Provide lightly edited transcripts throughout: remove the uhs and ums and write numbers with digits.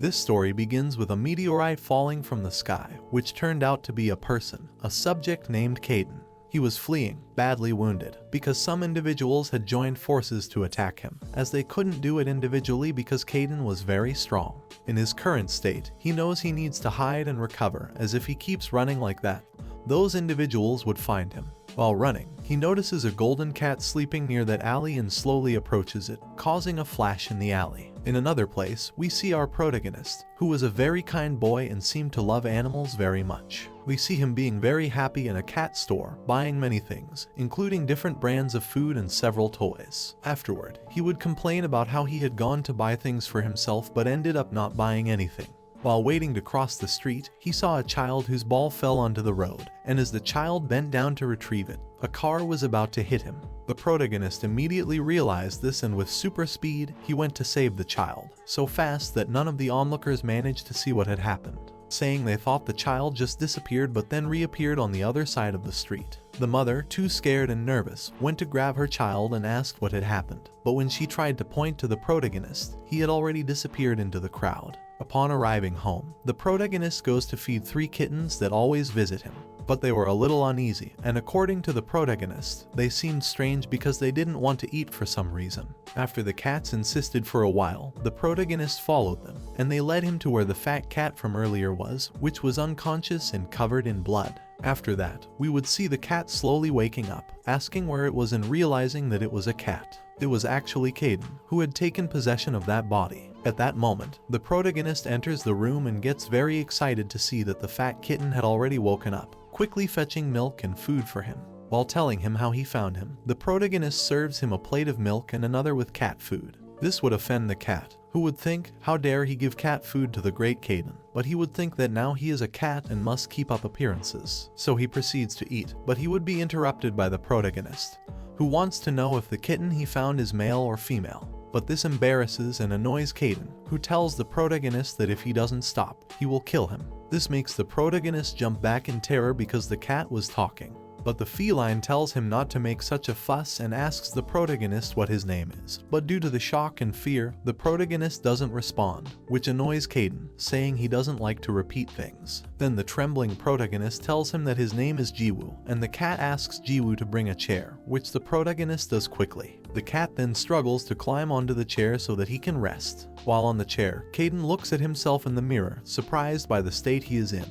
This story begins with a meteorite falling from the sky, which turned out to be a person, a subject named Kayden. He was fleeing, badly wounded, because some individuals had joined forces to attack him, as they couldn't do it individually because Kayden was very strong. In his current state, he knows he needs to hide and recover, as if he keeps running like that, those individuals would find him. While running, he notices a golden cat sleeping near that alley and slowly approaches it, causing a flash in the alley. In another place, we see our protagonist, who was a very kind boy and seemed to love animals very much. We see him being very happy in a cat store, buying many things, including different brands of food and several toys. Afterward, he would complain about how he had gone to buy things for himself but ended up not buying anything. While waiting to cross the street, he saw a child whose ball fell onto the road, and as the child bent down to retrieve it, a car was about to hit him. The protagonist immediately realized this, and with super speed, he went to save the child, so fast that none of the onlookers managed to see what had happened, saying they thought the child just disappeared but then reappeared on the other side of the street. The mother, too scared and nervous, went to grab her child and asked what had happened, but when she tried to point to the protagonist, he had already disappeared into the crowd. Upon arriving home, the protagonist goes to feed 3 kittens that always visit him, but they were a little uneasy, and according to the protagonist, they seemed strange because they didn't want to eat for some reason. After the cats insisted for a while, the protagonist followed them, and they led him to where the fat cat from earlier was, which was unconscious and covered in blood. After that, we would see the cat slowly waking up, asking where it was and realizing that it was a cat. It was actually Kayden, who had taken possession of that body. At that moment, the protagonist enters the room and gets very excited to see that the fat kitten had already woken up, quickly fetching milk and food for him. While telling him how he found him, the protagonist serves him a plate of milk and another with cat food. This would offend the cat, who would think, how dare he give cat food to the great Kayden, but he would think that now he is a cat and must keep up appearances. So he proceeds to eat, but he would be interrupted by the protagonist, who wants to know if the kitten he found is male or female. But this embarrasses and annoys Kayden, who tells the protagonist that if he doesn't stop, he will kill him. This makes the protagonist jump back in terror because the cat was talking. But the feline tells him not to make such a fuss and asks the protagonist what his name is. But due to the shock and fear, the protagonist doesn't respond, which annoys Kayden, saying he doesn't like to repeat things. Then the trembling protagonist tells him that his name is Jiwoo, and the cat asks Jiwoo to bring a chair, which the protagonist does quickly. The cat then struggles to climb onto the chair so that he can rest. While on the chair, Kayden looks at himself in the mirror, surprised by the state he is in,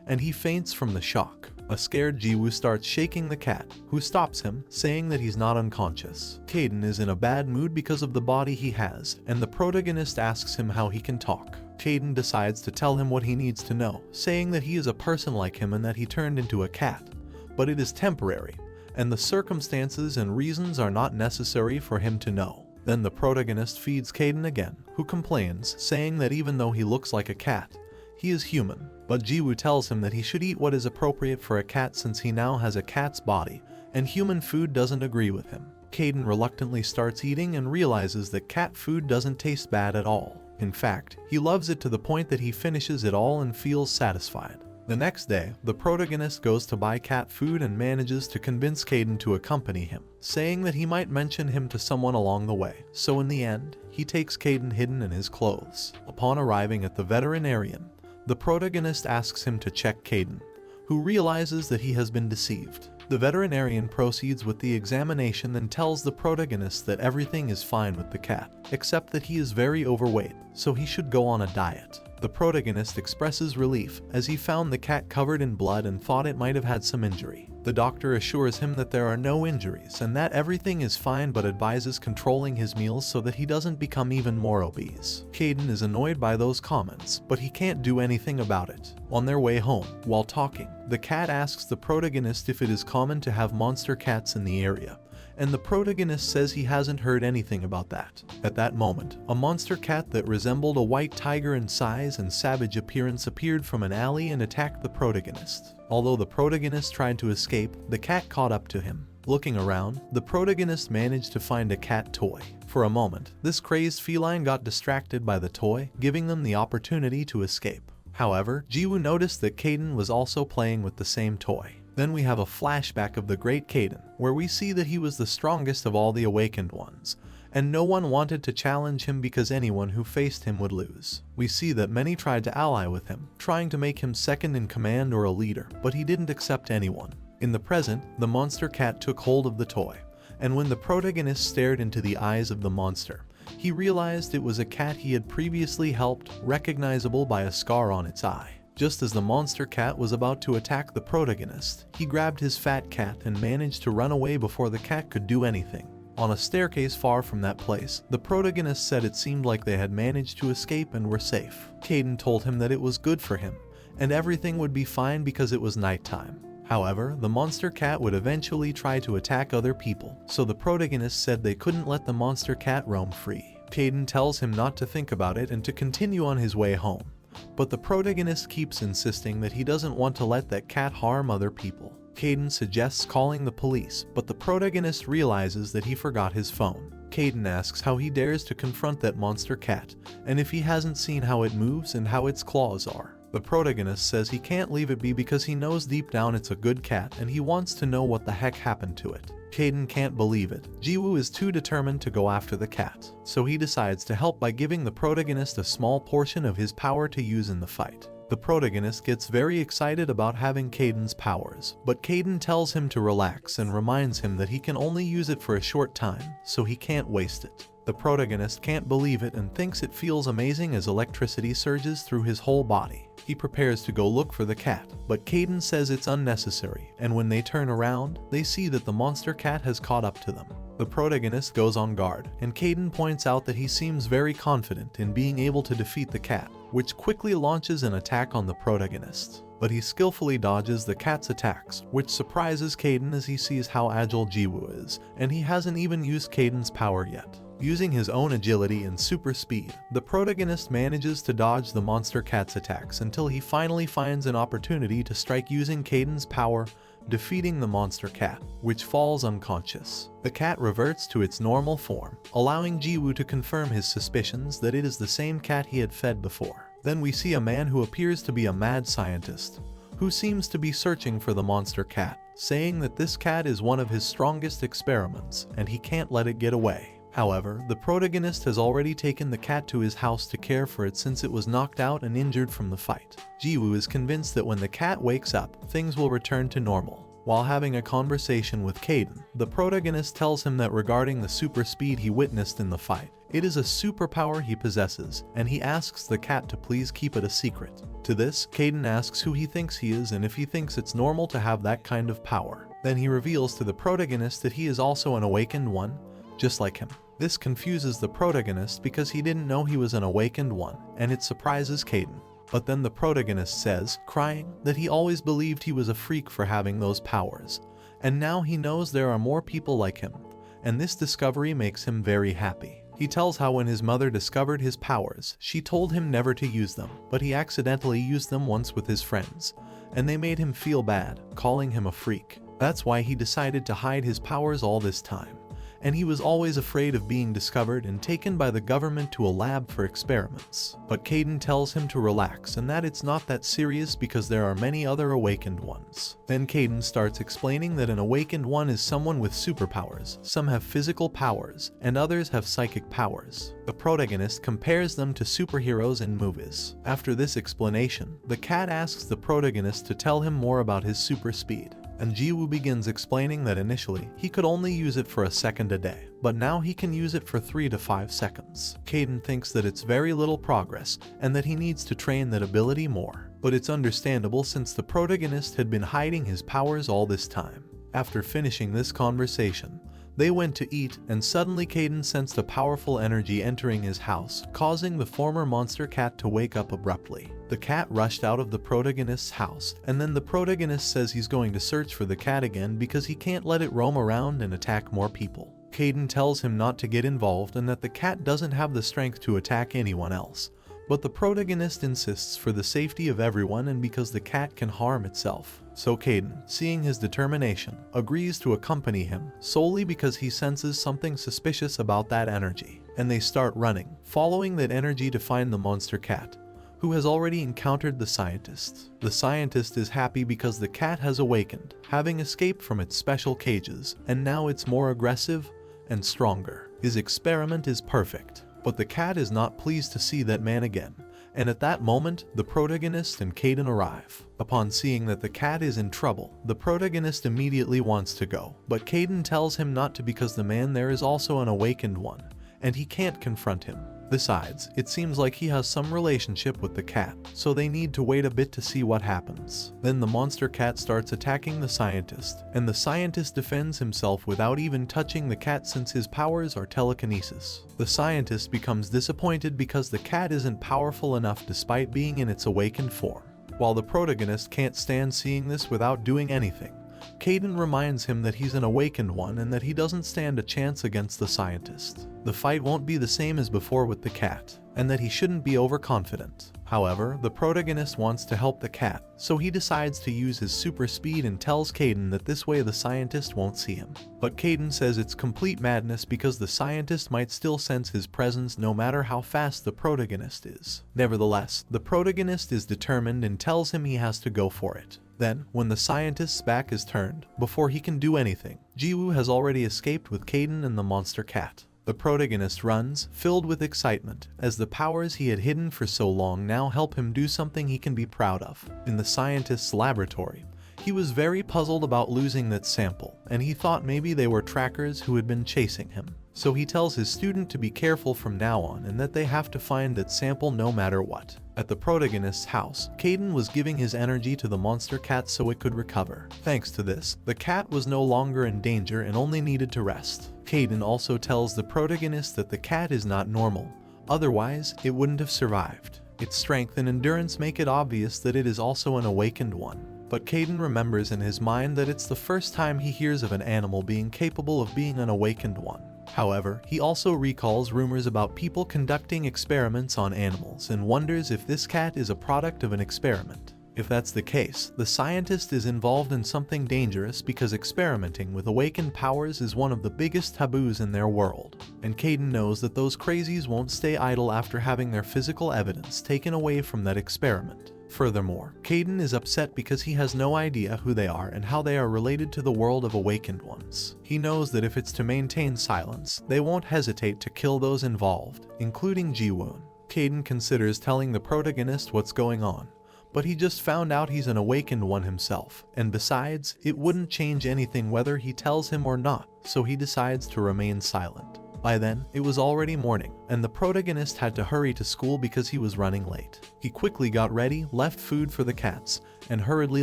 and he faints from the shock. A scared Jiwoo starts shaking the cat, who stops him, saying that he's not unconscious. Kayden is in a bad mood because of the body he has, and the protagonist asks him how he can talk. Kayden decides to tell him what he needs to know, saying that he is a person like him and that he turned into a cat, but it is temporary, and the circumstances and reasons are not necessary for him to know. Then the protagonist feeds Kayden again, who complains, saying that even though he looks like a cat, he is human. But Jiwoo tells him that he should eat what is appropriate for a cat since he now has a cat's body, and human food doesn't agree with him. Kayden reluctantly starts eating and realizes that cat food doesn't taste bad at all. In fact, he loves it to the point that he finishes it all and feels satisfied. The next day, the protagonist goes to buy cat food and manages to convince Kayden to accompany him, saying that he might mention him to someone along the way. So in the end, he takes Kayden hidden in his clothes. Upon arriving at the veterinarian, the protagonist asks him to check Kayden, who realizes that he has been deceived. The veterinarian proceeds with the examination and tells the protagonist that everything is fine with the cat, except that he is very overweight, so he should go on a diet. The protagonist expresses relief as he found the cat covered in blood and thought it might have had some injury. The doctor assures him that there are no injuries and that everything is fine, but advises controlling his meals so that he doesn't become even more obese. Kayden is annoyed by those comments, but he can't do anything about it. On their way home, while talking, the cat asks the protagonist if it is common to have monster cats in the area, and the protagonist says he hasn't heard anything about that. At that moment, a monster cat that resembled a white tiger in size and savage appearance appeared from an alley and attacked the protagonist. Although the protagonist tried to escape, the cat caught up to him. Looking around, the protagonist managed to find a cat toy. For a moment, this crazed feline got distracted by the toy, giving them the opportunity to escape. However, Jiwoo noticed that Kayden was also playing with the same toy. Then we have a flashback of the great Kayden, where we see that he was the strongest of all the awakened ones, and no one wanted to challenge him because anyone who faced him would lose. We see that many tried to ally with him, trying to make him second in command or a leader, but he didn't accept anyone. In the present, the monster cat took hold of the toy, and when the protagonist stared into the eyes of the monster, he realized it was a cat he had previously helped, recognizable by a scar on its eye. Just as the monster cat was about to attack the protagonist, he grabbed his fat cat and managed to run away before the cat could do anything. On a staircase far from that place, the protagonist said it seemed like they had managed to escape and were safe. Kayden told him that it was good for him, and everything would be fine because it was nighttime. However, the monster cat would eventually try to attack other people, so the protagonist said they couldn't let the monster cat roam free. Kayden tells him not to think about it and to continue on his way home, but the protagonist keeps insisting that he doesn't want to let that cat harm other people. Kayden suggests calling the police, but the protagonist realizes that he forgot his phone. Kayden asks how he dares to confront that monster cat, and if he hasn't seen how it moves and how its claws are. The protagonist says he can't leave it be because he knows deep down it's a good cat and he wants to know what the heck happened to it. Kayden can't believe it. Jiwoo is too determined to go after the cat, so he decides to help by giving the protagonist a small portion of his power to use in the fight. The protagonist gets very excited about having Kayden's powers, but Kayden tells him to relax and reminds him that he can only use it for a short time, so he can't waste it. The protagonist can't believe it and thinks it feels amazing as electricity surges through his whole body. He prepares to go look for the cat, but Kayden says it's unnecessary, and when they turn around, they see that the monster cat has caught up to them. The protagonist goes on guard, and Kayden points out that he seems very confident in being able to defeat the cat, which quickly launches an attack on the protagonist. But he skillfully dodges the cat's attacks, which surprises Kayden as he sees how agile Jiwoo is, and he hasn't even used Kayden's power yet. Using his own agility and super speed, the protagonist manages to dodge the monster cat's attacks until he finally finds an opportunity to strike using Kayden's power, defeating the monster cat, which falls unconscious. The cat reverts to its normal form, allowing Jiwoo to confirm his suspicions that it is the same cat he had fed before. Then we see a man who appears to be a mad scientist, who seems to be searching for the monster cat, saying that this cat is one of his strongest experiments and he can't let it get away. However, the protagonist has already taken the cat to his house to care for it since it was knocked out and injured from the fight. Jiwoo is convinced that when the cat wakes up, things will return to normal. While having a conversation with Kayden, the protagonist tells him that regarding the super speed he witnessed in the fight, it is a superpower he possesses, and he asks the cat to please keep it a secret. To this, Kayden asks who he thinks he is and if he thinks it's normal to have that kind of power. Then he reveals to the protagonist that he is also an awakened one, just like him. This confuses the protagonist because he didn't know he was an awakened one, and it surprises Kayden. But then the protagonist says, crying, that he always believed he was a freak for having those powers, and now he knows there are more people like him, and this discovery makes him very happy. He tells how when his mother discovered his powers, she told him never to use them, but he accidentally used them once with his friends, and they made him feel bad, calling him a freak. That's why he decided to hide his powers all this time. And he was always afraid of being discovered and taken by the government to a lab for experiments. But Kayden tells him to relax and that it's not that serious because there are many other awakened ones. Then Kayden starts explaining that an awakened one is someone with superpowers. Some have physical powers, and others have psychic powers. The protagonist compares them to superheroes in movies. After this explanation, the cat asks the protagonist to tell him more about his super speed. And Jiwoo begins explaining that initially, he could only use it for a second a day, but now he can use it for 3 to 5 seconds. Kayden thinks that it's very little progress, and that he needs to train that ability more. But it's understandable since the protagonist had been hiding his powers all this time. After finishing this conversation, they went to eat, and suddenly Kayden sensed a powerful energy entering his house, causing the former monster cat to wake up abruptly. The cat rushed out of the protagonist's house, and then the protagonist says he's going to search for the cat again because he can't let it roam around and attack more people. Kayden tells him not to get involved and that the cat doesn't have the strength to attack anyone else. But the protagonist insists for the safety of everyone and because the cat can harm itself. So Kayden, seeing his determination, agrees to accompany him solely because he senses something suspicious about that energy. And they start running, following that energy to find the monster cat, who has already encountered the scientist. The scientist is happy because the cat has awakened, having escaped from its special cages, and now it's more aggressive and stronger. His experiment is perfect, but the cat is not pleased to see that man again. And at that moment, the protagonist and Kayden arrive. Upon seeing that the cat is in trouble, the protagonist immediately wants to go, but Kayden tells him not to because the man there is also an awakened one, and he can't confront him. Besides, it seems like he has some relationship with the cat, so they need to wait a bit to see what happens. Then the monster cat starts attacking the scientist, and the scientist defends himself without even touching the cat since his powers are telekinesis. The scientist becomes disappointed because the cat isn't powerful enough despite being in its awakened form. While the protagonist can't stand seeing this without doing anything, Kayden reminds him that he's an awakened one and that he doesn't stand a chance against the scientist. The fight won't be the same as before with the cat, and that he shouldn't be overconfident. However, the protagonist wants to help the cat, so he decides to use his super speed and tells Kayden that this way the scientist won't see him. But Kayden says it's complete madness because the scientist might still sense his presence no matter how fast the protagonist is. Nevertheless, the protagonist is determined and tells him he has to go for it. Then, when the scientist's back is turned, before he can do anything, Jiwoo has already escaped with Kayden and the monster cat. The protagonist runs, filled with excitement, as the powers he had hidden for so long now help him do something he can be proud of. In the scientist's laboratory, he was very puzzled about losing that sample, and he thought maybe they were trackers who had been chasing him. So he tells his student to be careful from now on and that they have to find that sample no matter what. At the protagonist's house, Kayden was giving his energy to the monster cat so it could recover. Thanks to this, the cat was no longer in danger and only needed to rest. Kayden also tells the protagonist that the cat is not normal, otherwise it wouldn't have survived. Its strength and endurance make it obvious that it is also an awakened one. But Kayden remembers in his mind that it's the first time he hears of an animal being capable of being an awakened one. However, he also recalls rumors about people conducting experiments on animals and wonders if this cat is a product of an experiment. If that's the case, the scientist is involved in something dangerous because experimenting with awakened powers is one of the biggest taboos in their world. And Kayden knows that those crazies won't stay idle after having their physical evidence taken away from that experiment. Furthermore, Kayden is upset because he has no idea who they are and how they are related to the world of awakened ones. He knows that if it's to maintain silence, they won't hesitate to kill those involved, including Jiwoo. Kayden considers telling the protagonist what's going on, but he just found out he's an awakened one himself, and besides, it wouldn't change anything whether he tells him or not, so he decides to remain silent. By then, it was already morning, and the protagonist had to hurry to school because he was running late. He quickly got ready, left food for the cats, and hurriedly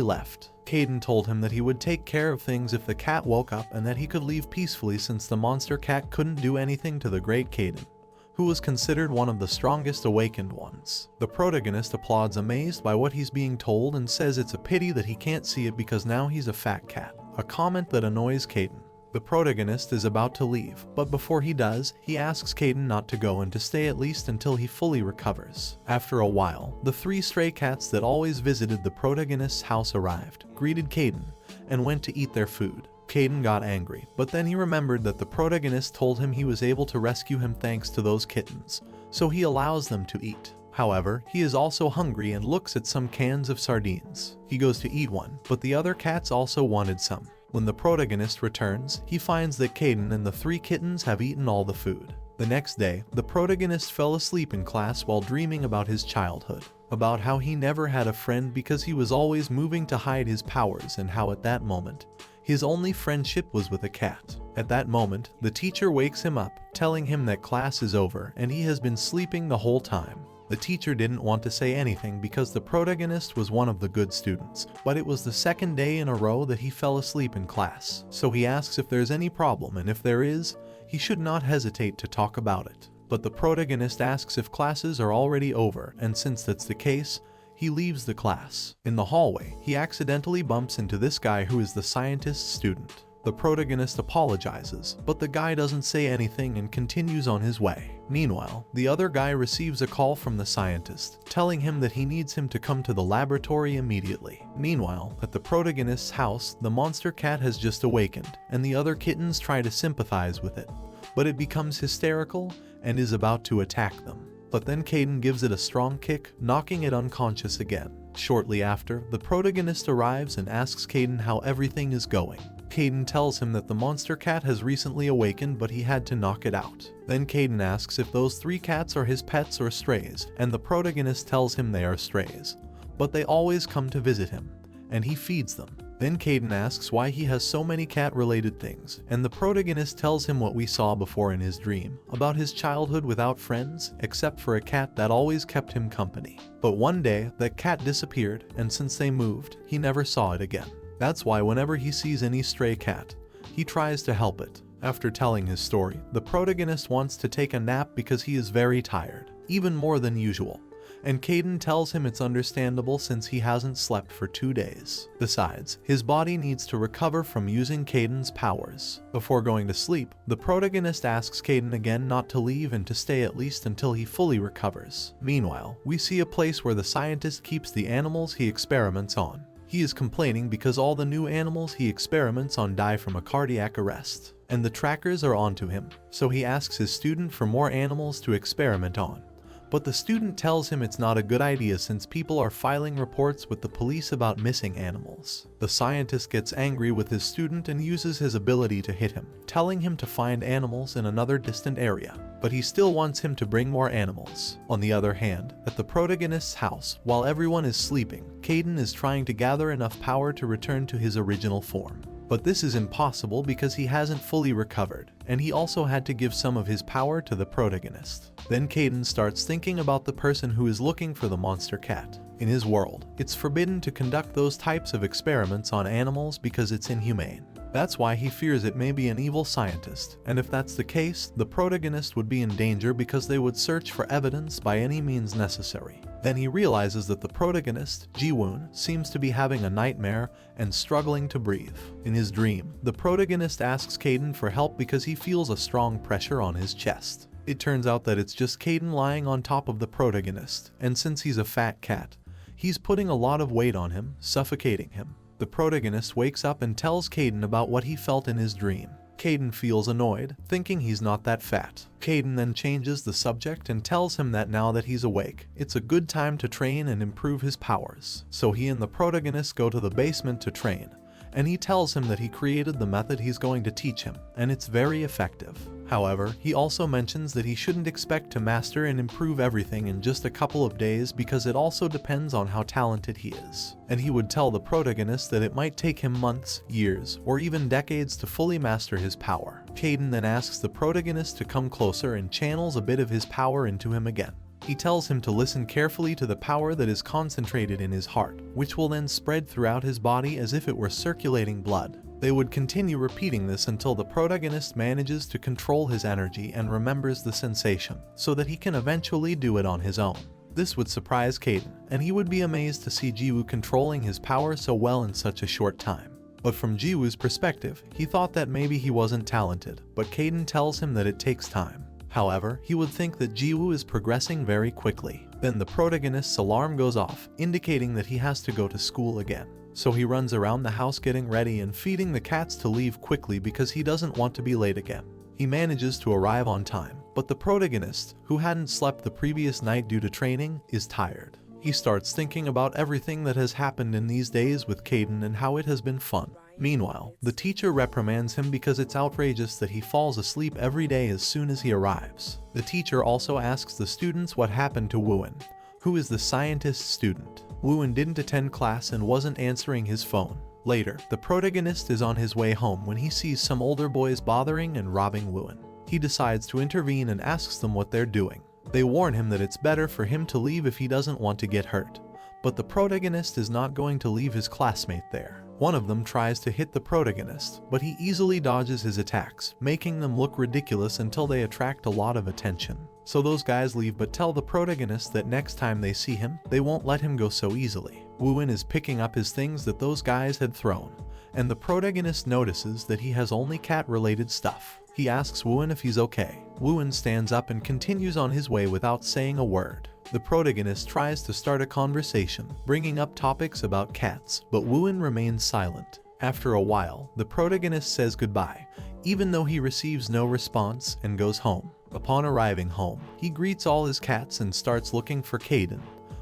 left. Kayden told him that he would take care of things if the cat woke up and that he could leave peacefully since the monster cat couldn't do anything to the great Kayden, who was considered one of the strongest awakened ones. The protagonist applauds amazed by what he's being told and says it's a pity that he can't see it because now he's a fat cat, a comment that annoys Kayden. The protagonist is about to leave, but before he does, he asks Kayden not to go and to stay at least until he fully recovers. After a while, the 3 stray cats that always visited the protagonist's house arrived, greeted Kayden, and went to eat their food. Kayden got angry, but then he remembered that the protagonist told him he was able to rescue him thanks to those kittens, so he allows them to eat. However, he is also hungry and looks at some cans of sardines. He goes to eat one, but the other cats also wanted some. When the protagonist returns, he finds that Kayden and the 3 kittens have eaten all the food. The next day, the protagonist fell asleep in class while dreaming about his childhood, about how he never had a friend because he was always moving to hide his powers and how at that moment, his only friendship was with a cat. At that moment, the teacher wakes him up, telling him that class is over and he has been sleeping the whole time. The teacher didn't want to say anything because the protagonist was one of the good students, but it was the 2nd day in a row that he fell asleep in class. So he asks if there's any problem, and if there is, he should not hesitate to talk about it. But the protagonist asks if classes are already over, and since that's the case, he leaves the class. In the hallway, he accidentally bumps into this guy who is the scientist's student. The protagonist apologizes, but the guy doesn't say anything and continues on his way. Meanwhile, the other guy receives a call from the scientist, telling him that he needs him to come to the laboratory immediately. Meanwhile, at the protagonist's house, the monster cat has just awakened, and the other kittens try to sympathize with it, but it becomes hysterical and is about to attack them. But then Kayden gives it a strong kick, knocking it unconscious again. Shortly after, the protagonist arrives and asks Kayden how everything is going. Kayden tells him that the monster cat has recently awakened but he had to knock it out. Then Kayden asks if those 3 cats are his pets or strays, and the protagonist tells him they are strays, but they always come to visit him, and he feeds them. Then Kayden asks why he has so many cat-related things, and the protagonist tells him what we saw before in his dream, about his childhood without friends, except for a cat that always kept him company. But one day, that cat disappeared, and since they moved, he never saw it again. That's why whenever he sees any stray cat, he tries to help it. After telling his story, the protagonist wants to take a nap because he is very tired, even more than usual. And Kayden tells him it's understandable since he hasn't slept for 2 days. Besides, his body needs to recover from using Kayden's powers. Before going to sleep, the protagonist asks Kayden again not to leave and to stay at least until he fully recovers. Meanwhile, we see a place where the scientist keeps the animals he experiments on. He is complaining because all the new animals he experiments on die from a cardiac arrest, and the trackers are onto him, so he asks his student for more animals to experiment on. But the student tells him it's not a good idea since people are filing reports with the police about missing animals. The scientist gets angry with his student and uses his ability to hit him, telling him to find animals in another distant area, but he still wants him to bring more animals. On the other hand, at the protagonist's house, while everyone is sleeping, Kayden is trying to gather enough power to return to his original form. But this is impossible because he hasn't fully recovered, and he also had to give some of his power to the protagonist. Then Kayden starts thinking about the person who is looking for the monster cat. In his world, it's forbidden to conduct those types of experiments on animals because it's inhumane. That's why he fears it may be an evil scientist, and if that's the case, the protagonist would be in danger because they would search for evidence by any means necessary. Then he realizes that the protagonist, Jiwoo, seems to be having a nightmare and struggling to breathe. In his dream, the protagonist asks Kayden for help because he feels a strong pressure on his chest. It turns out that it's just Kayden lying on top of the protagonist, and since he's a fat cat, he's putting a lot of weight on him, suffocating him. The protagonist wakes up and tells Kayden about what he felt in his dream. Kayden feels annoyed, thinking he's not that fat. Kayden then changes the subject and tells him that now that he's awake, it's a good time to train and improve his powers. So he and the protagonist go to the basement to train, and he tells him that he created the method he's going to teach him, and it's very effective. However, he also mentions that he shouldn't expect to master and improve everything in just a couple of days because it also depends on how talented he is. And he would tell the protagonist that it might take him months, years, or even decades to fully master his power. Kayden then asks the protagonist to come closer and channels a bit of his power into him again. He tells him to listen carefully to the power that is concentrated in his heart, which will then spread throughout his body as if it were circulating blood. They would continue repeating this until the protagonist manages to control his energy and remembers the sensation, so that he can eventually do it on his own. This would surprise Kayden, and he would be amazed to see Jiwoo controlling his power so well in such a short time. But from Jiwoo's perspective, he thought that maybe he wasn't talented, but Kayden tells him that it takes time. However, he would think that Jiwoo is progressing very quickly. Then the protagonist's alarm goes off, indicating that he has to go to school again. So he runs around the house getting ready and feeding the cats to leave quickly because he doesn't want to be late again. He manages to arrive on time, but the protagonist, who hadn't slept the previous night due to training, is tired. He starts thinking about everything that has happened in these days with Kayden and how it has been fun. Meanwhile, the teacher reprimands him because it's outrageous that he falls asleep every day as soon as he arrives. The teacher also asks the students what happened to Wuen, who is the scientist's student. Wuen didn't attend class and wasn't answering his phone. Later, the protagonist is on his way home when he sees some older boys bothering and robbing Wuen. He decides to intervene and asks them what they're doing. They warn him that it's better for him to leave if he doesn't want to get hurt. But the protagonist is not going to leave his classmate there. One of them tries to hit the protagonist, but he easily dodges his attacks, making them look ridiculous until they attract a lot of attention. So those guys leave but tell the protagonist that next time they see him, they won't let him go so easily. Wuen is picking up his things that those guys had thrown, and the protagonist notices that he has only cat-related stuff. He asks Wuen if he's okay. Wuen stands up and continues on his way without saying a word. The protagonist tries to start a conversation, bringing up topics about cats, but Wuen remains silent. After a while, the protagonist says goodbye, even though he receives no response, and goes home. Upon arriving home, he greets all his cats and starts looking for Kayden,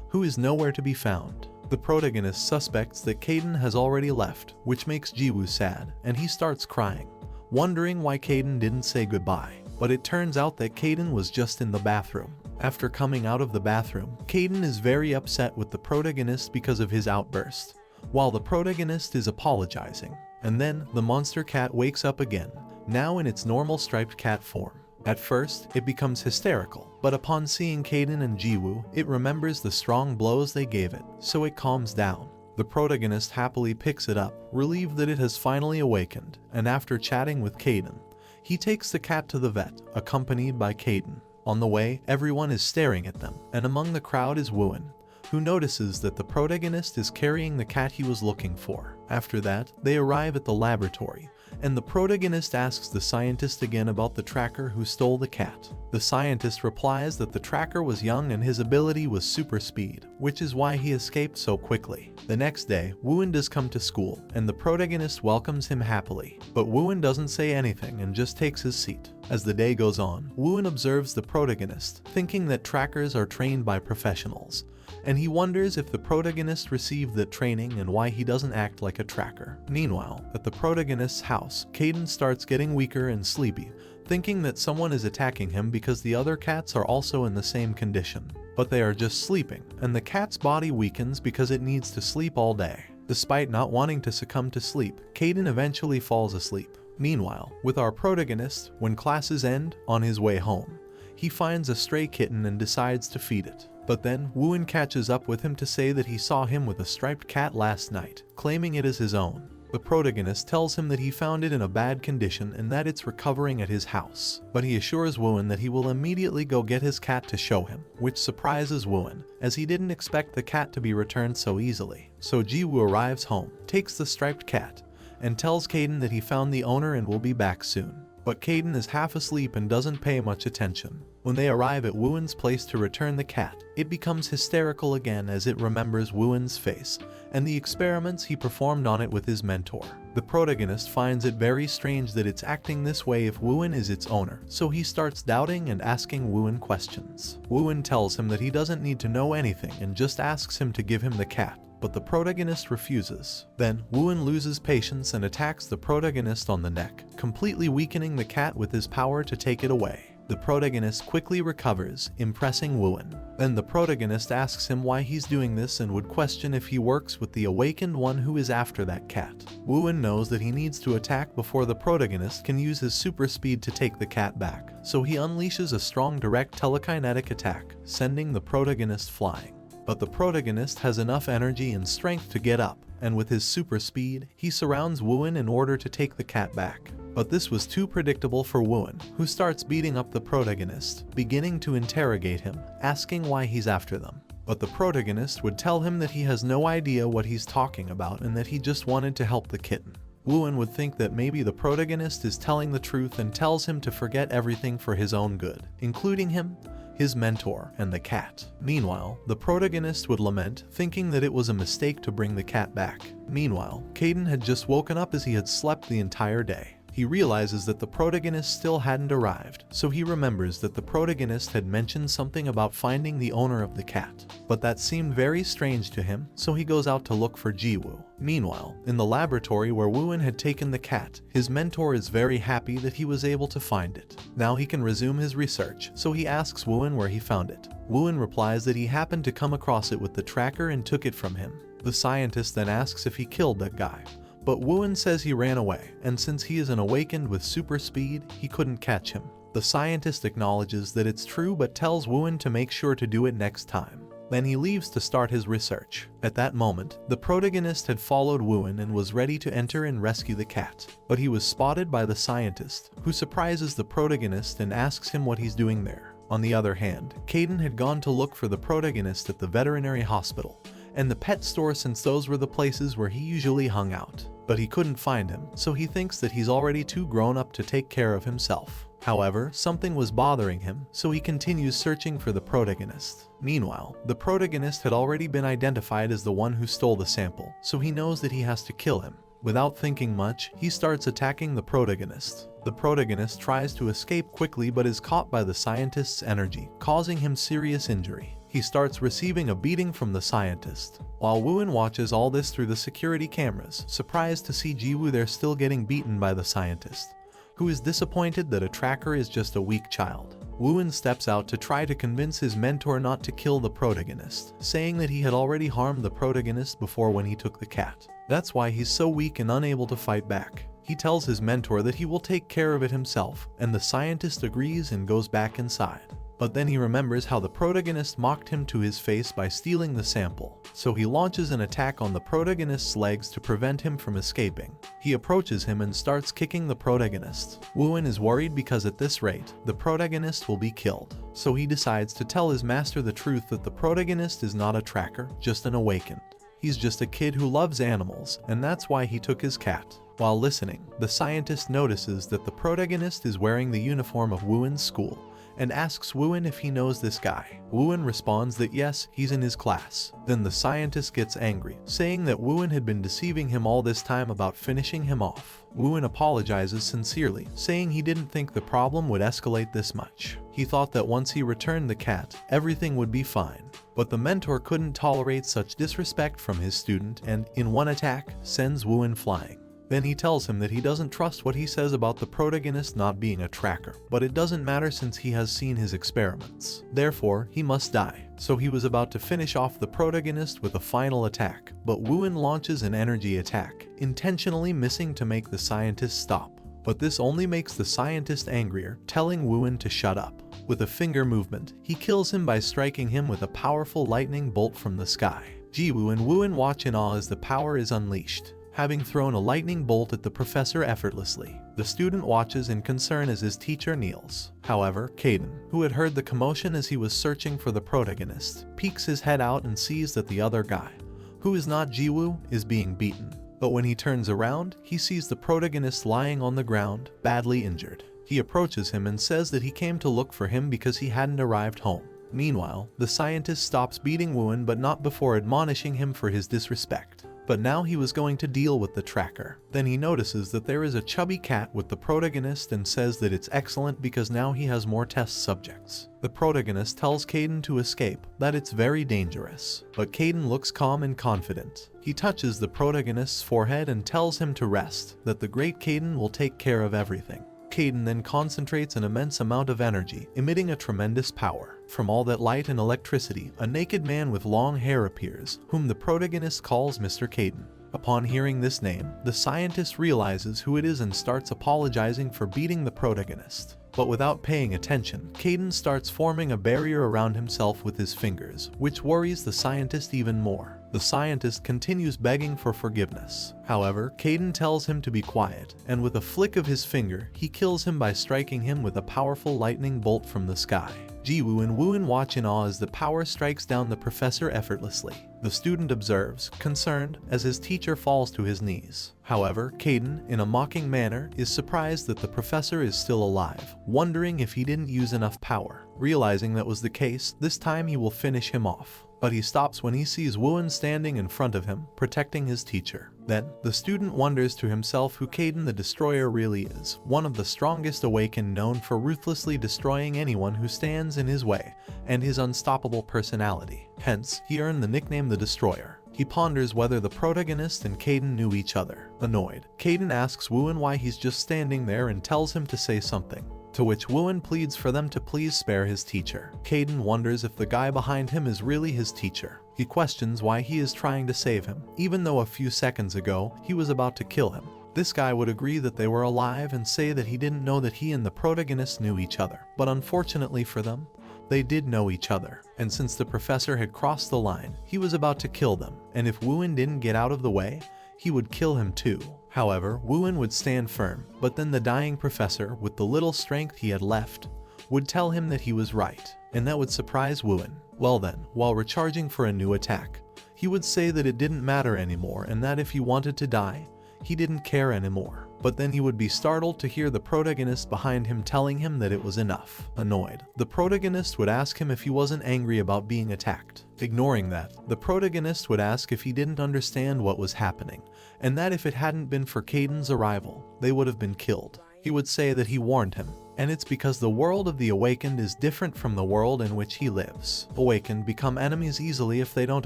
who is nowhere to be found. The protagonist suspects that Kayden has already left, which makes Jiwoo sad, and he starts crying, wondering why Kayden didn't say goodbye. But it turns out that Kayden was just in the bathroom. After coming out of the bathroom, Kayden is very upset with the protagonist because of his outburst, while the protagonist is apologizing. And then, the monster cat wakes up again, now in its normal striped cat form. At first, it becomes hysterical, but upon seeing Kayden and Jiwoo, it remembers the strong blows they gave it, so it calms down. The protagonist happily picks it up, relieved that it has finally awakened, and after chatting with Kayden, he takes the cat to the vet, accompanied by Kayden. On the way, everyone is staring at them, and among the crowd is Wuen, who notices that the protagonist is carrying the cat he was looking for. After that, they arrive at the laboratory, and the protagonist asks the scientist again about the tracker who stole the cat. The scientist replies that the tracker was young and his ability was super speed, which is why he escaped so quickly. The next day, Wuen does come to school, and the protagonist welcomes him happily, but Wuen doesn't say anything and just takes his seat. As the day goes on, Wuen observes the protagonist, thinking that trackers are trained by professionals, and he wonders if the protagonist received that training and why he doesn't act like a tracker. Meanwhile, at the protagonist's house, Kayden starts getting weaker and sleepy, thinking that someone is attacking him because the other cats are also in the same condition. But they are just sleeping, and the cat's body weakens because it needs to sleep all day. Despite not wanting to succumb to sleep, Kayden eventually falls asleep. Meanwhile, with our protagonist, when classes end, on his way home, he finds a stray kitten and decides to feed it. But then, Wuen catches up with him to say that he saw him with a striped cat last night, claiming it as his own. The protagonist tells him that he found it in a bad condition and that it's recovering at his house. But he assures Wuen that he will immediately go get his cat to show him, which surprises Wuen, as he didn't expect the cat to be returned so easily. So Jiwoo arrives home, takes the striped cat, and tells Kayden that he found the owner and will be back soon. But Kayden is half asleep and doesn't pay much attention. When they arrive at Wuen's place to return the cat, it becomes hysterical again as it remembers Wuen's face and the experiments he performed on it with his mentor. The protagonist finds it very strange that it's acting this way if Wuen is its owner, so he starts doubting and asking Wuen questions. Wuen tells him that he doesn't need to know anything and just asks him to give him the cat, but the protagonist refuses. Then, Wuen loses patience and attacks the protagonist on the neck, completely weakening the cat with his power to take it away. The protagonist quickly recovers, impressing Wuen. Then the protagonist asks him why he's doing this and would question if he works with the awakened one who is after that cat. Wuen knows that he needs to attack before the protagonist can use his super speed to take the cat back, so he unleashes a strong direct telekinetic attack, sending the protagonist flying. But the protagonist has enough energy and strength to get up, and with his super speed, he surrounds Wuen in order to take the cat back. But this was too predictable for Wuen, who starts beating up the protagonist, beginning to interrogate him, asking why he's after them. But the protagonist would tell him that he has no idea what he's talking about and that he just wanted to help the kitten. Wuen would think that maybe the protagonist is telling the truth and tells him to forget everything for his own good, including him, his mentor, and the cat. Meanwhile, the protagonist would lament, thinking that it was a mistake to bring the cat back. Meanwhile, Kayden had just woken up as he had slept the entire day. He realizes that the protagonist still hadn't arrived, so he remembers that the protagonist had mentioned something about finding the owner of the cat. But that seemed very strange to him, so he goes out to look for Jiwoo. Meanwhile, in the laboratory where Wuen had taken the cat, his mentor is very happy that he was able to find it. Now he can resume his research, so he asks Wuen where he found it. Wuen replies that he happened to come across it with the tracker and took it from him. The scientist then asks if he killed that guy. But Wuen says he ran away, and since he is an awakened with super speed, he couldn't catch him. The scientist acknowledges that it's true but tells Wuen to make sure to do it next time. Then he leaves to start his research. At that moment, the protagonist had followed Wuen and was ready to enter and rescue the cat. But he was spotted by the scientist, who surprises the protagonist and asks him what he's doing there. On the other hand, Kayden had gone to look for the protagonist at the veterinary hospital and the pet store since those were the places where he usually hung out. But he couldn't find him, so he thinks that he's already too grown up to take care of himself. However, something was bothering him, so he continues searching for the protagonist. Meanwhile, the protagonist had already been identified as the one who stole the sample, so he knows that he has to kill him. Without thinking much, he starts attacking the protagonist. The protagonist tries to escape quickly but is caught by the scientist's energy, causing him serious injury. he starts receiving a beating from the scientist. While Wuen watches all this through the security cameras, surprised to see Jiwoo there still getting beaten by the scientist, who is disappointed that a tracker is just a weak child. Wuen steps out to try to convince his mentor not to kill the protagonist, saying that he had already harmed the protagonist before when he took the cat. That's why he's so weak and unable to fight back. He tells his mentor that he will take care of it himself, and the scientist agrees and goes back inside. But then he remembers how the protagonist mocked him to his face by stealing the sample, so he launches an attack on the protagonist's legs to prevent him from escaping. He approaches him and starts kicking the protagonist. Wuen is worried because at this rate, the protagonist will be killed, so he decides to tell his master the truth that the protagonist is not a tracker, just an awakened. He's just a kid who loves animals, and that's why he took his cat. While listening, the scientist notices that the protagonist is wearing the uniform of Wuen's school, and asks Wuen if he knows this guy. Wuen responds that yes, he's in his class. Then the scientist gets angry, saying that Wuen had been deceiving him all this time about finishing him off. Wuen apologizes sincerely, saying he didn't think the problem would escalate this much. He thought that once he returned the cat, everything would be fine. But the mentor couldn't tolerate such disrespect from his student and, in one attack, sends Wuen flying. Then he tells him that he doesn't trust what he says about the protagonist not being a tracker, but it doesn't matter since he has seen his experiments. Therefore, he must die. So he was about to finish off the protagonist with a final attack, but Wuen launches an energy attack, intentionally missing to make the scientist stop. But this only makes the scientist angrier, telling Wuen to shut up. With a finger movement, he kills him by striking him with a powerful lightning bolt from the sky. Jiwoo and Wuen watch in awe as the power is unleashed, having thrown a lightning bolt at the professor effortlessly. The student watches in concern as his teacher kneels. However, Kayden, who had heard the commotion as he was searching for the protagonist, peeks his head out and sees that the other guy, who is not Jiwoo, is being beaten. But when he turns around, he sees the protagonist lying on the ground, badly injured. He approaches him and says that he came to look for him because he hadn't arrived home. Meanwhile, the scientist stops beating Wuen, but not before admonishing him for his disrespect. But now he was going to deal with the tracker. Then he notices that there is a chubby cat with the protagonist and says that it's excellent because now he has more test subjects. The protagonist tells Kayden to escape, that it's very dangerous. But Kayden looks calm and confident. He touches the protagonist's forehead and tells him to rest, that the great Kayden will take care of everything. Kayden then concentrates an immense amount of energy, emitting a tremendous power. From all that light and electricity, a naked man with long hair appears, whom the protagonist calls Mr. Kayden. Upon hearing this name, the scientist realizes who it is and starts apologizing for beating the protagonist. But without paying attention, Kayden starts forming a barrier around himself with his fingers, which worries the scientist even more. The scientist continues begging for forgiveness. However, Kayden tells him to be quiet, and with a flick of his finger, he kills him by striking him with a powerful lightning bolt from the sky. Jiwoo and Wuen watch in awe as the power strikes down the professor effortlessly. The student observes, concerned, as his teacher falls to his knees. However, Kayden, in a mocking manner, is surprised that the professor is still alive, wondering if he didn't use enough power. Realizing that was the case, this time he will finish him off. But he stops when he sees Wuen standing in front of him, protecting his teacher. Then, the student wonders to himself who Kaden the Destroyer really is, one of the strongest awakened known for ruthlessly destroying anyone who stands in his way, and his unstoppable personality. Hence, he earned the nickname the Destroyer. He ponders whether the protagonist and Kayden knew each other. Annoyed, Kayden asks Wuen why he's just standing there and tells him to say something, to which Wuen pleads for them to please spare his teacher. Kayden wonders if the guy behind him is really his teacher. He questions why he is trying to save him, even though a few seconds ago he was about to kill him. This guy would agree that they were alive and say that he didn't know that he and the protagonist knew each other. But unfortunately for them, they did know each other, and since the professor had crossed the line, he was about to kill them, and if Wuen didn't get out of the way, he would kill him too. However, Wuen would stand firm, but then the dying professor, with the little strength he had left, would tell him that he was right, and that would surprise Wuen. Well then, while recharging for a new attack, he would say that it didn't matter anymore and that if he wanted to die, he didn't care anymore. But then he would be startled to hear the protagonist behind him telling him that it was enough. Annoyed, the protagonist would ask him if he wasn't angry about being attacked. Ignoring that, the protagonist would ask if he didn't understand what was happening, and that if it hadn't been for Kayden's arrival, they would have been killed. He would say that he warned him, and it's because the world of the awakened is different from the world in which he lives. Awakened become enemies easily if they don't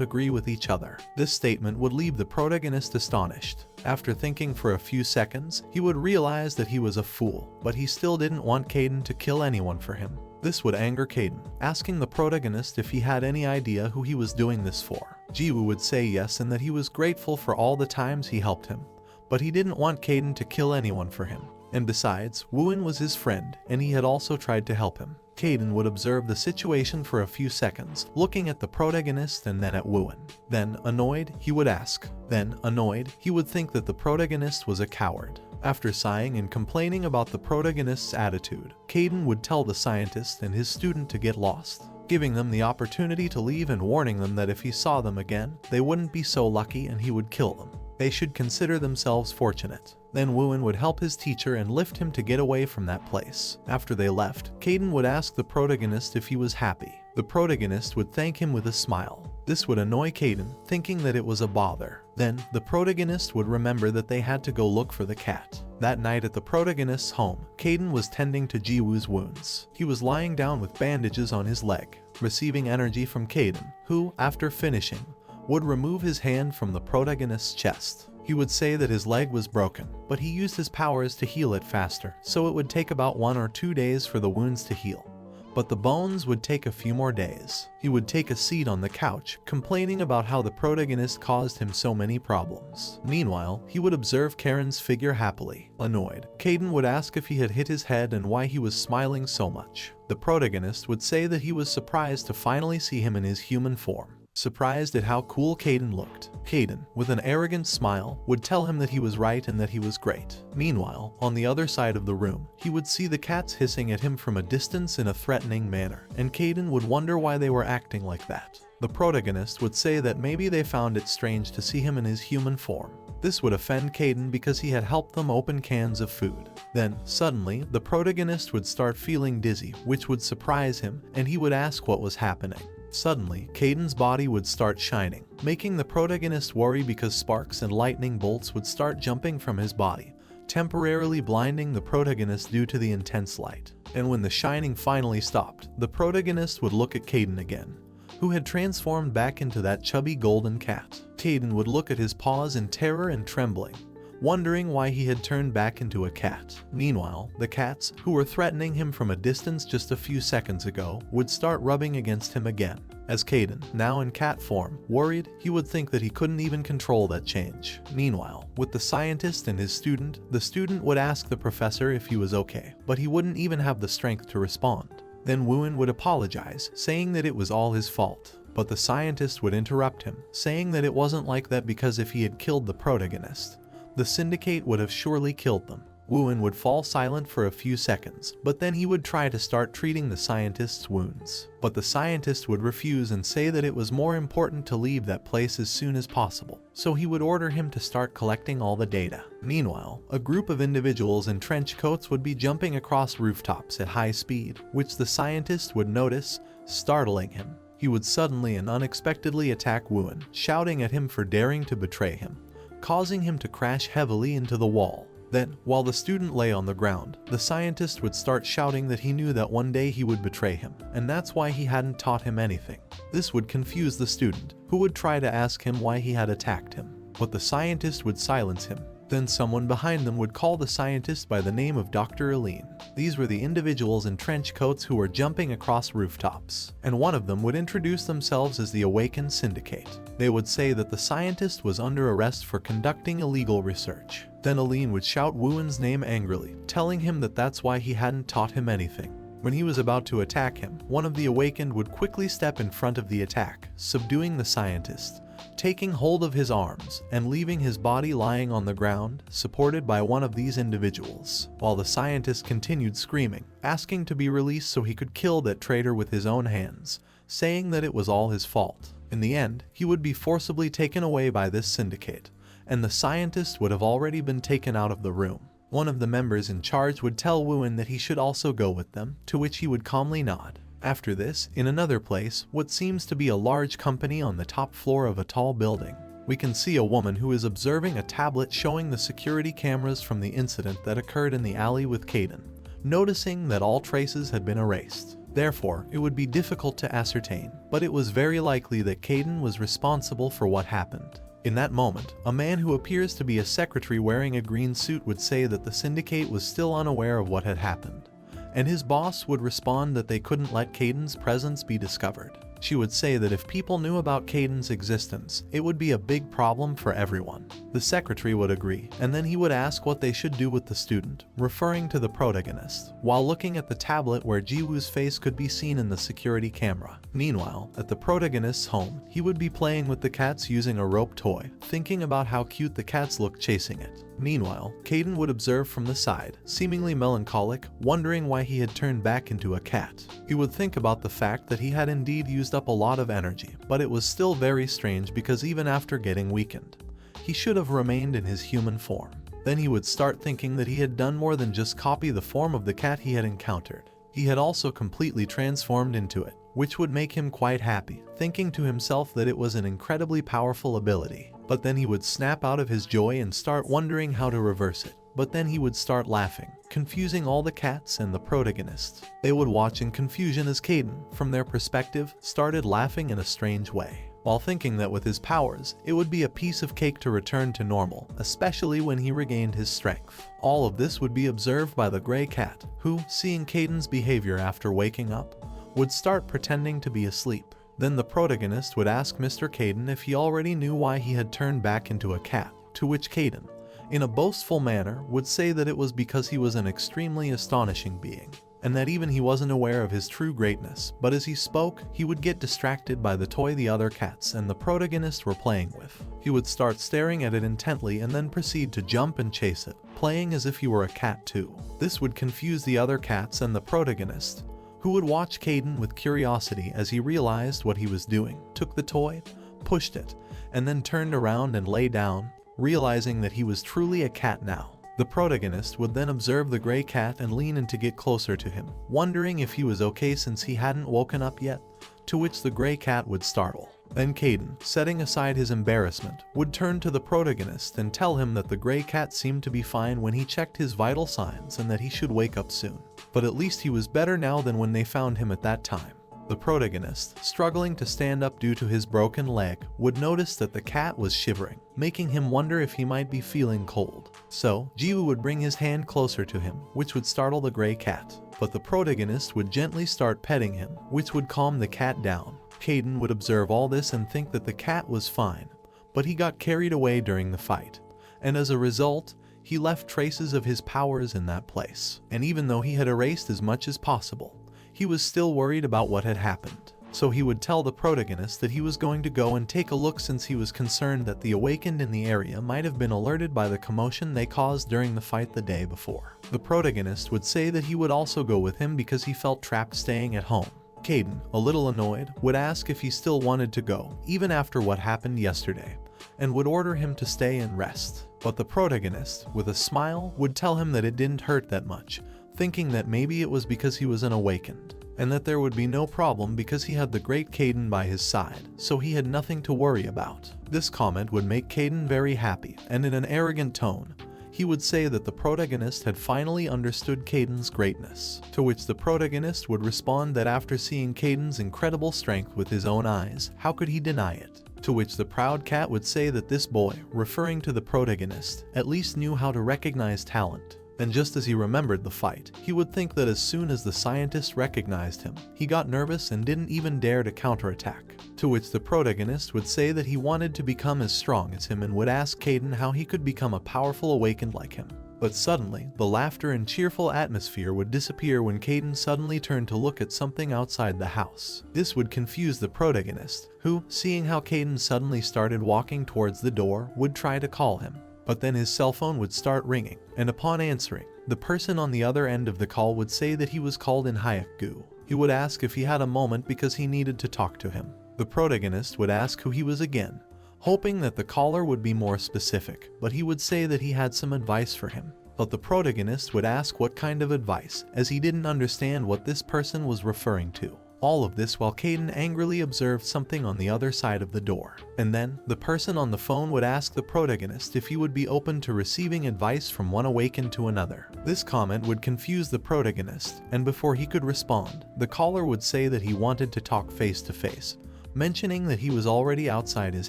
agree with each other. This statement would leave the protagonist astonished. After thinking for a few seconds, he would realize that he was a fool, but he still didn't want Kayden to kill anyone for him. This would anger Kayden, asking the protagonist if he had any idea who he was doing this for. Jiwoo would say yes and that he was grateful for all the times he helped him, but he didn't want Kayden to kill anyone for him. And besides, Wuen was his friend, and he had also tried to help him. Kayden would observe the situation for a few seconds, looking at the protagonist and then at Wuen. Then, annoyed, he would ask. Then, annoyed, he would think that the protagonist was a coward. After sighing and complaining about the protagonist's attitude, Kayden would tell the scientist and his student to get lost, giving them the opportunity to leave and warning them that if he saw them again, they wouldn't be so lucky and he would kill them. They should consider themselves fortunate. Then Wuen would help his teacher and lift him to get away from that place. After they left, Kayden would ask the protagonist if he was happy. The protagonist would thank him with a smile. This would annoy Kayden, thinking that it was a bother. Then, the protagonist would remember that they had to go look for the cat. That night at the protagonist's home, Kayden was tending to Jiwoo's wounds. He was lying down with bandages on his leg, receiving energy from Kayden, who, after finishing, would remove his hand from the protagonist's chest. He would say that his leg was broken, but he used his powers to heal it faster, so it would take about 1 or 2 days for the wounds to heal. But the bones would take a few more days. He would take a seat on the couch, complaining about how the protagonist caused him so many problems. Meanwhile, he would observe Karen's figure happily. Annoyed, Kayden would ask if he had hit his head and why he was smiling so much. The protagonist would say that he was surprised to finally see him in his human form. Surprised at how cool Kayden looked, Kayden, with an arrogant smile, would tell him that he was right and that he was great. Meanwhile, on the other side of the room, he would see the cats hissing at him from a distance in a threatening manner, and Kayden would wonder why they were acting like that. The protagonist would say that maybe they found it strange to see him in his human form. This would offend Kayden because he had helped them open cans of food. Then, suddenly, the protagonist would start feeling dizzy, which would surprise him, and he would ask what was happening. Suddenly, Kayden's body would start shining, making the protagonist worry because sparks and lightning bolts would start jumping from his body, temporarily blinding the protagonist due to the intense light. And when the shining finally stopped, the protagonist would look at Kayden again, who had transformed back into that chubby golden cat. Kayden would look at his paws in terror and trembling, wondering why he had turned back into a cat. Meanwhile, the cats, who were threatening him from a distance just a few seconds ago, would start rubbing against him again. As Kayden, now in cat form, worried, he would think that he couldn't even control that change. Meanwhile, with the scientist and his student, the student would ask the professor if he was okay, but he wouldn't even have the strength to respond. Then Wuen would apologize, saying that it was all his fault. But the scientist would interrupt him, saying that it wasn't like that because if he had killed the protagonist, the Syndicate would have surely killed them. Wuen would fall silent for a few seconds, but then he would try to start treating the scientist's wounds. But the scientist would refuse and say that it was more important to leave that place as soon as possible, so he would order him to start collecting all the data. Meanwhile, a group of individuals in trench coats would be jumping across rooftops at high speed, which the scientist would notice, startling him. He would suddenly and unexpectedly attack Wuen, shouting at him for daring to betray him, causing him to crash heavily into the wall. Then, while the student lay on the ground, the scientist would start shouting that he knew that one day he would betray him, and that's why he hadn't taught him anything. This would confuse the student, who would try to ask him why he had attacked him, but the scientist would silence him. Then someone behind them would call the scientist by the name of Dr. Aline. These were the individuals in trench coats who were jumping across rooftops, and one of them would introduce themselves as the Awakened Syndicate. They would say that the scientist was under arrest for conducting illegal research. Then Aline would shout Wuen's name angrily, telling him that that's why he hadn't taught him anything. When he was about to attack him, one of the Awakened would quickly step in front of the attack, subduing the scientist, taking hold of his arms and leaving his body lying on the ground, supported by one of these individuals, while the scientist continued screaming, asking to be released so he could kill that traitor with his own hands, saying that it was all his fault. In the end, he would be forcibly taken away by this syndicate, and the scientist would have already been taken out of the room. One of the members in charge would tell Wuen that he should also go with them, to which he would calmly nod. After this, in another place, what seems to be a large company on the top floor of a tall building, we can see a woman who is observing a tablet showing the security cameras from the incident that occurred in the alley with Kayden, noticing that all traces had been erased. Therefore, it would be difficult to ascertain, but it was very likely that Kayden was responsible for what happened. In that moment, a man who appears to be a secretary wearing a green suit would say that the Syndicate was still unaware of what had happened, and his boss would respond that they couldn't let Kayden's presence be discovered. She would say that if people knew about Kayden's existence, it would be a big problem for everyone. The secretary would agree, and then he would ask what they should do with the student, referring to the protagonist, while looking at the tablet where Jiwoo's face could be seen in the security camera. Meanwhile, at the protagonist's home, he would be playing with the cats using a rope toy, thinking about how cute the cats looked chasing it. Meanwhile, Kayden would observe from the side, seemingly melancholic, wondering why he had turned back into a cat. He would think about the fact that he had indeed used up a lot of energy, but it was still very strange because even after getting weakened, he should have remained in his human form. Then he would start thinking that he had done more than just copy the form of the cat he had encountered. He had also completely transformed into it, which would make him quite happy, thinking to himself that it was an incredibly powerful ability. But then he would snap out of his joy and start wondering how to reverse it. But then he would start laughing, confusing all the cats and the protagonist. They would watch in confusion as Kayden, from their perspective, started laughing in a strange way, while thinking that with his powers, it would be a piece of cake to return to normal, especially when he regained his strength. All of this would be observed by the gray cat, who, seeing Kayden's behavior after waking up, would start pretending to be asleep. Then the protagonist would ask Mr. Kayden if he already knew why he had turned back into a cat, to which Kayden, in a boastful manner, would say that it was because he was an extremely astonishing being, and that even he wasn't aware of his true greatness, but as he spoke, he would get distracted by the toy the other cats and the protagonist were playing with. He would start staring at it intently and then proceed to jump and chase it, playing as if he were a cat too. This would confuse the other cats and the protagonist, who would watch Kayden with curiosity as he realized what he was doing, took the toy, pushed it, and then turned around and lay down, realizing that he was truly a cat now. The protagonist would then observe the gray cat and lean in to get closer to him, wondering if he was okay since he hadn't woken up yet, to which the gray cat would startle. Then Kayden, setting aside his embarrassment, would turn to the protagonist and tell him that the gray cat seemed to be fine when he checked his vital signs and that he should wake up soon. But at least he was better now than when they found him at that time. The protagonist, struggling to stand up due to his broken leg, would notice that the cat was shivering, making him wonder if he might be feeling cold. So, Jiwoo would bring his hand closer to him, which would startle the gray cat. But the protagonist would gently start petting him, which would calm the cat down. Kayden would observe all this and think that the cat was fine, but he got carried away during the fight, and as a result, he left traces of his powers in that place. And even though he had erased as much as possible, he was still worried about what had happened. So he would tell the protagonist that he was going to go and take a look since he was concerned that the awakened in the area might have been alerted by the commotion they caused during the fight the day before. The protagonist would say that he would also go with him because he felt trapped staying at home. Kayden, a little annoyed, would ask if he still wanted to go, even after what happened yesterday, and would order him to stay and rest. But the protagonist, with a smile, would tell him that it didn't hurt that much, thinking that maybe it was because he was unawakened, and that there would be no problem because he had the great Kayden by his side, so he had nothing to worry about. This comment would make Kayden very happy, and in an arrogant tone, he would say that the protagonist had finally understood Kayden's greatness, to which the protagonist would respond that after seeing Kayden's incredible strength with his own eyes, how could he deny it? To which the proud cat would say that this boy, referring to the protagonist, at least knew how to recognize talent. And just as he remembered the fight, he would think that as soon as the scientist recognized him, he got nervous and didn't even dare to counterattack. To which the protagonist would say that he wanted to become as strong as him and would ask Kayden how he could become a powerful awakened like him. But suddenly, the laughter and cheerful atmosphere would disappear when Kayden suddenly turned to look at something outside the house. This would confuse the protagonist, who, seeing how Kayden suddenly started walking towards the door, would try to call him. But then his cell phone would start ringing, and upon answering, the person on the other end of the call would say that he was called in Hyuk-gu. He would ask if he had a moment because he needed to talk to him. The protagonist would ask who he was again, hoping that the caller would be more specific, but he would say that he had some advice for him. But the protagonist would ask what kind of advice, as he didn't understand what this person was referring to. All of this while Kayden angrily observed something on the other side of the door. And then, the person on the phone would ask the protagonist if he would be open to receiving advice from one awakened to another. This comment would confuse the protagonist, and before he could respond, the caller would say that he wanted to talk face to face, mentioning that he was already outside his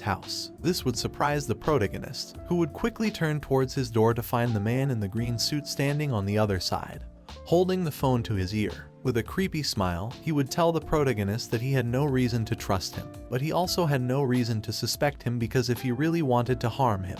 house. This would surprise the protagonist, who would quickly turn towards his door to find the man in the green suit standing on the other side, holding the phone to his ear. With a creepy smile, he would tell the protagonist that he had no reason to trust him, but he also had no reason to suspect him because if he really wanted to harm him,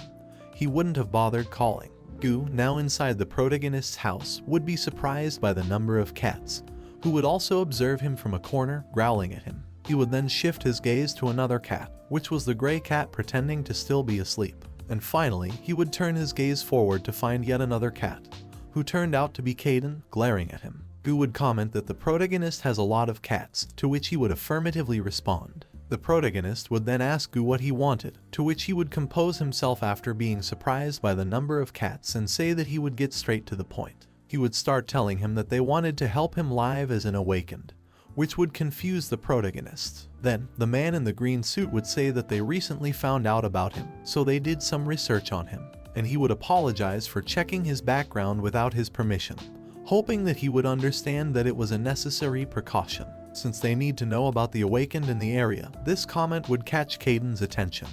he wouldn't have bothered calling. Gu, now inside the protagonist's house, would be surprised by the number of cats, who would also observe him from a corner, growling at him. He would then shift his gaze to another cat, which was the gray cat pretending to still be asleep. And finally, he would turn his gaze forward to find yet another cat, who turned out to be Kayden, glaring at him. Gu would comment that the protagonist has a lot of cats, to which he would affirmatively respond. The protagonist would then ask Gu what he wanted, to which he would compose himself after being surprised by the number of cats and say that he would get straight to the point. He would start telling him that they wanted to help him live as an awakened, which would confuse the protagonist. Then, the man in the green suit would say that they recently found out about him, so they did some research on him, and he would apologize for checking his background without his permission, hoping that he would understand that it was a necessary precaution, since they need to know about the awakened in the area. This comment would catch Kayden's attention,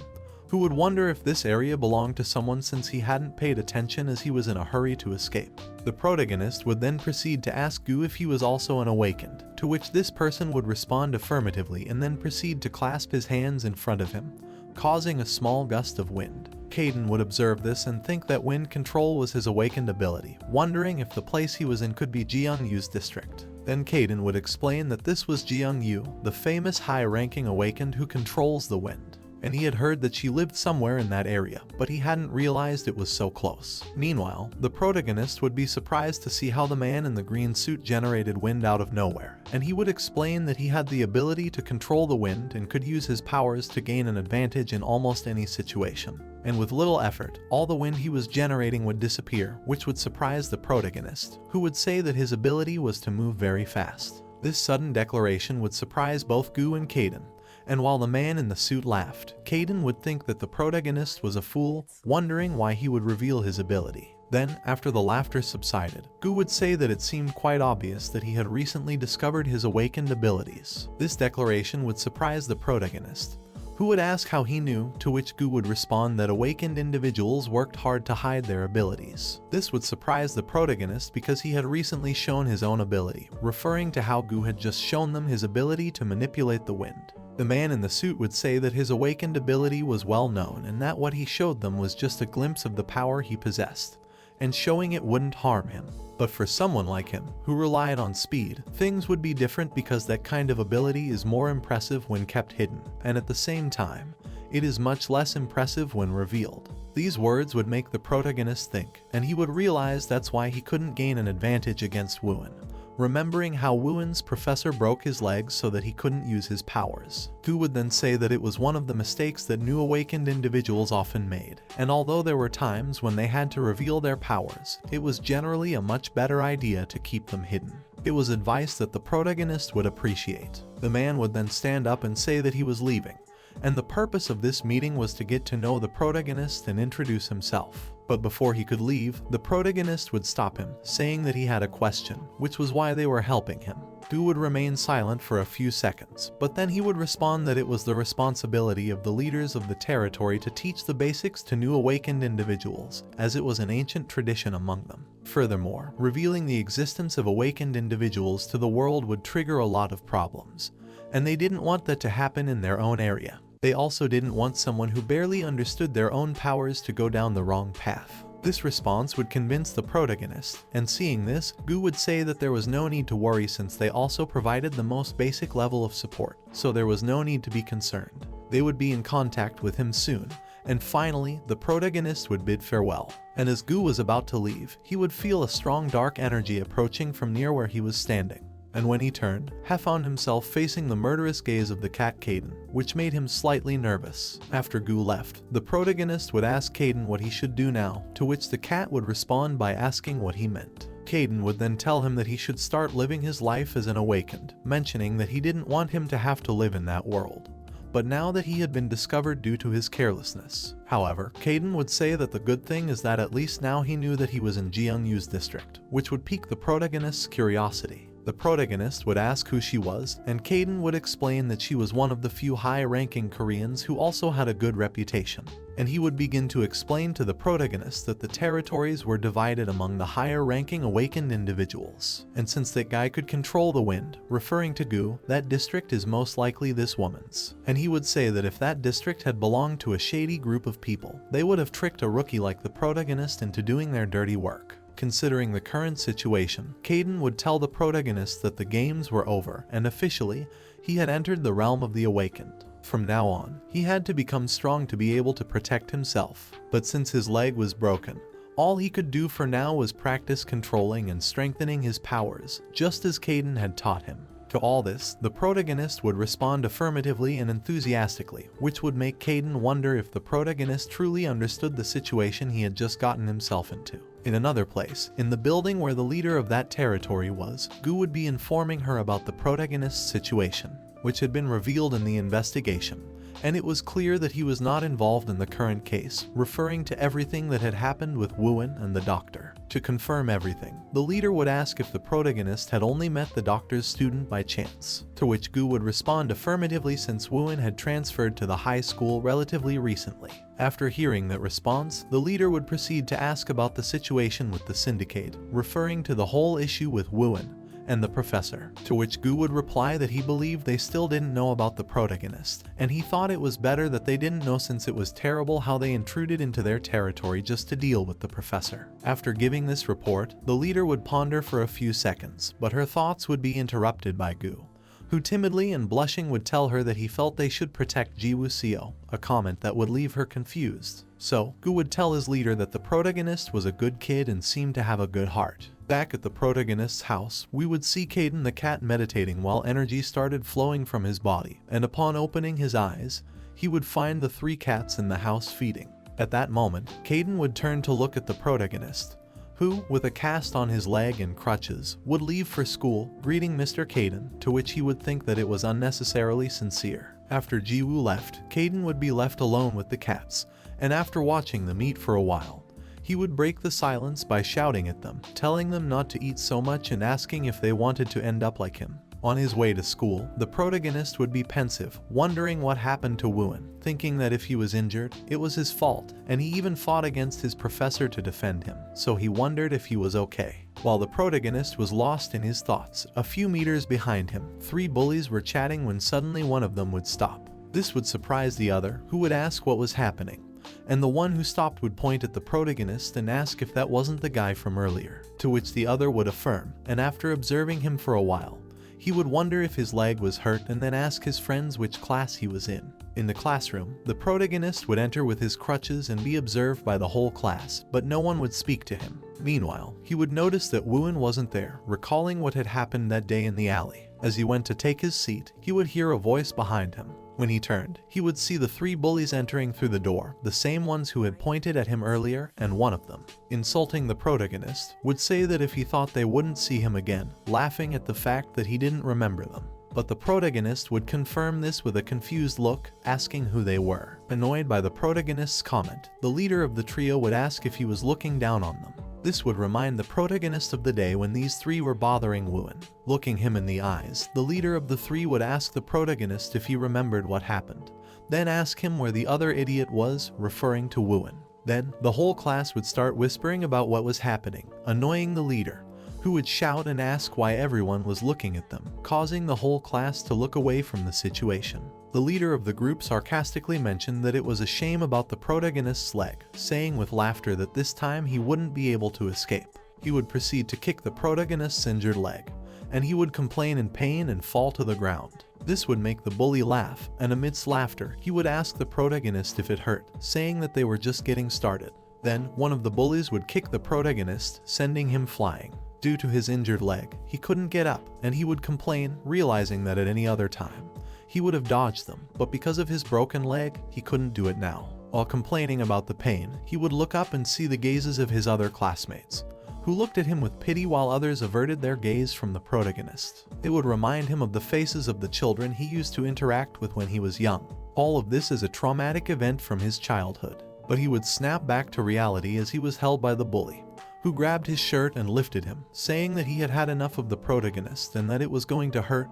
who would wonder if this area belonged to someone since he hadn't paid attention as he was in a hurry to escape. The protagonist would then proceed to ask Gu if he was also an awakened, to which this person would respond affirmatively and then proceed to clasp his hands in front of him, causing a small gust of wind. Kayden would observe this and think that wind control was his awakened ability, wondering if the place he was in could be Jiwoo's district. Then Kayden would explain that this was Jiwoo, the famous high-ranking awakened who controls the wind, and he had heard that she lived somewhere in that area, but he hadn't realized it was so close. Meanwhile, the protagonist would be surprised to see how the man in the green suit generated wind out of nowhere, and he would explain that he had the ability to control the wind and could use his powers to gain an advantage in almost any situation. And with little effort, all the wind he was generating would disappear, which would surprise the protagonist, who would say that his ability was to move very fast. This sudden declaration would surprise both Gu and Kayden, and while the man in the suit laughed, Kayden would think that the protagonist was a fool, wondering why he would reveal his ability. Then, after the laughter subsided, Gu would say that it seemed quite obvious that he had recently discovered his awakened abilities. This declaration would surprise the protagonist, who would ask how he knew, to which Gu would respond that awakened individuals worked hard to hide their abilities. This would surprise the protagonist because he had recently shown his own ability, referring to how Gu had just shown them his ability to manipulate the wind. The man in the suit would say that his awakened ability was well known and that what he showed them was just a glimpse of the power he possessed, and showing it wouldn't harm him. But for someone like him, who relied on speed, things would be different because that kind of ability is more impressive when kept hidden, and at the same time, it is much less impressive when revealed. These words would make the protagonist think, and he would realize that's why he couldn't gain an advantage against Wuen, remembering how Wuen's professor broke his legs so that he couldn't use his powers. Gu would then say that it was one of the mistakes that new awakened individuals often made, and although there were times when they had to reveal their powers, it was generally a much better idea to keep them hidden. It was advice that the protagonist would appreciate. The man would then stand up and say that he was leaving, and the purpose of this meeting was to get to know the protagonist and introduce himself. But before he could leave, the protagonist would stop him, saying that he had a question, which was why they were helping him. Gu would remain silent for a few seconds, but then he would respond that it was the responsibility of the leaders of the territory to teach the basics to new awakened individuals, as it was an ancient tradition among them. Furthermore, revealing the existence of awakened individuals to the world would trigger a lot of problems, and they didn't want that to happen in their own area. They also didn't want someone who barely understood their own powers to go down the wrong path. This response would convince the protagonist, and seeing this, Gu would say that there was no need to worry since they also provided the most basic level of support, so there was no need to be concerned. They would be in contact with him soon, and finally, the protagonist would bid farewell. And as Gu was about to leave, he would feel a strong dark energy approaching from near where he was standing. And when he turned, he found himself facing the murderous gaze of the cat Kayden, which made him slightly nervous. After Gu left, the protagonist would ask Kayden what he should do now, to which the cat would respond by asking what he meant. Kayden would then tell him that he should start living his life as an awakened, mentioning that he didn't want him to have to live in that world, but now that he had been discovered due to his carelessness. However, Kayden would say that the good thing is that at least now he knew that he was in Jeongyu's district, which would pique the protagonist's curiosity. The protagonist would ask who she was, and Kayden would explain that she was one of the few high-ranking Koreans who also had a good reputation. And he would begin to explain to the protagonist that the territories were divided among the higher-ranking awakened individuals. And since that guy could control the wind, referring to Gu, that district is most likely this woman's. And he would say that if that district had belonged to a shady group of people, they would have tricked a rookie like the protagonist into doing their dirty work. Considering the current situation, Kayden would tell the protagonist that the games were over, and officially, he had entered the realm of the awakened. From now on, he had to become strong to be able to protect himself. But since his leg was broken, all he could do for now was practice controlling and strengthening his powers, just as Kayden had taught him. To all this, the protagonist would respond affirmatively and enthusiastically, which would make Kayden wonder if the protagonist truly understood the situation he had just gotten himself into. In another place, in the building where the leader of that territory was, Gu would be informing her about the protagonist's situation, which had been revealed in the investigation, and it was clear that he was not involved in the current case, referring to everything that had happened with Wuen and the doctor. To confirm everything, the leader would ask if the protagonist had only met the doctor's student by chance, to which Gu would respond affirmatively since Wuen had transferred to the high school relatively recently. After hearing that response, the leader would proceed to ask about the situation with the Syndicate, referring to the whole issue with Wuen and the professor, to which Gu would reply that he believed they still didn't know about the protagonist, and he thought it was better that they didn't know since it was terrible how they intruded into their territory just to deal with the professor. After giving this report, the leader would ponder for a few seconds, but her thoughts would be interrupted by Gu, who timidly and blushing would tell her that he felt they should protect Jiwoo, a comment that would leave her confused. So, Gu would tell his leader that the protagonist was a good kid and seemed to have a good heart. Back at the protagonist's house, we would see Kayden the cat meditating while energy started flowing from his body, and upon opening his eyes, he would find the 3 cats in the house feeding. At that moment, Kayden would turn to look at the protagonist, who, with a cast on his leg and crutches, would leave for school, greeting Mr. Kayden, to which he would think that it was unnecessarily sincere. After Jiwoo left, Kayden would be left alone with the cats, and after watching them eat for a while, he would break the silence by shouting at them, telling them not to eat so much and asking if they wanted to end up like him. On his way to school, the protagonist would be pensive, wondering what happened to Wuen, thinking that if he was injured, it was his fault, and he even fought against his professor to defend him, so he wondered if he was okay. While the protagonist was lost in his thoughts, a few meters behind him, 3 bullies were chatting when suddenly one of them would stop. This would surprise the other, who would ask what was happening, and the one who stopped would point at the protagonist and ask if that wasn't the guy from earlier, to which the other would affirm, and after observing him for a while, he would wonder if his leg was hurt and then ask his friends which class he was in. In the classroom, the protagonist would enter with his crutches and be observed by the whole class, but no one would speak to him. Meanwhile, he would notice that Wuen wasn't there, recalling what had happened that day in the alley. As he went to take his seat, he would hear a voice behind him. When he turned, he would see the 3 bullies entering through the door, the same ones who had pointed at him earlier, and one of them, insulting the protagonist, would say that if he thought they wouldn't see him again, laughing at the fact that he didn't remember them. But the protagonist would confirm this with a confused look, asking who they were. Annoyed by the protagonist's comment, the leader of the trio would ask if he was looking down on them. This would remind the protagonist of the day when these 3 were bothering Wuen. Looking him in the eyes, the leader of the 3 would ask the protagonist if he remembered what happened, then ask him where the other idiot was, referring to Wuen. Then, the whole class would start whispering about what was happening, annoying the leader, who would shout and ask why everyone was looking at them, causing the whole class to look away from the situation. The leader of the group sarcastically mentioned that it was a shame about the protagonist's leg, saying with laughter that this time he wouldn't be able to escape. He would proceed to kick the protagonist's injured leg, and he would complain in pain and fall to the ground. This would make the bully laugh, and amidst laughter, he would ask the protagonist if it hurt, saying that they were just getting started. Then, one of the bullies would kick the protagonist, sending him flying. Due to his injured leg, he couldn't get up, and he would complain, realizing that at any other time, he would have dodged them, but because of his broken leg, he couldn't do it now. While complaining about the pain, he would look up and see the gazes of his other classmates, who who looked at him with pity while others averted their gaze from the protagonist. It would remind him of the faces of the children he used to interact with when he was young. All of this is a traumatic event from his childhood. But he would snap back to reality as he was held by the bully, who grabbed his shirt and lifted him, saying that he had had enough of the protagonist and that it was going to hurt,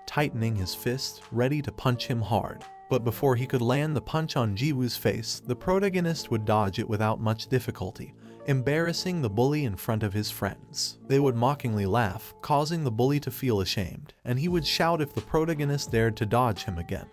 tightening his fist, ready to punch him hard. But before he could land the punch on Jiwoo's face, the protagonist would dodge it without much difficulty, embarrassing the bully in front of his friends. They would mockingly laugh, causing the bully to feel ashamed, and he would shout if the protagonist dared to dodge him again,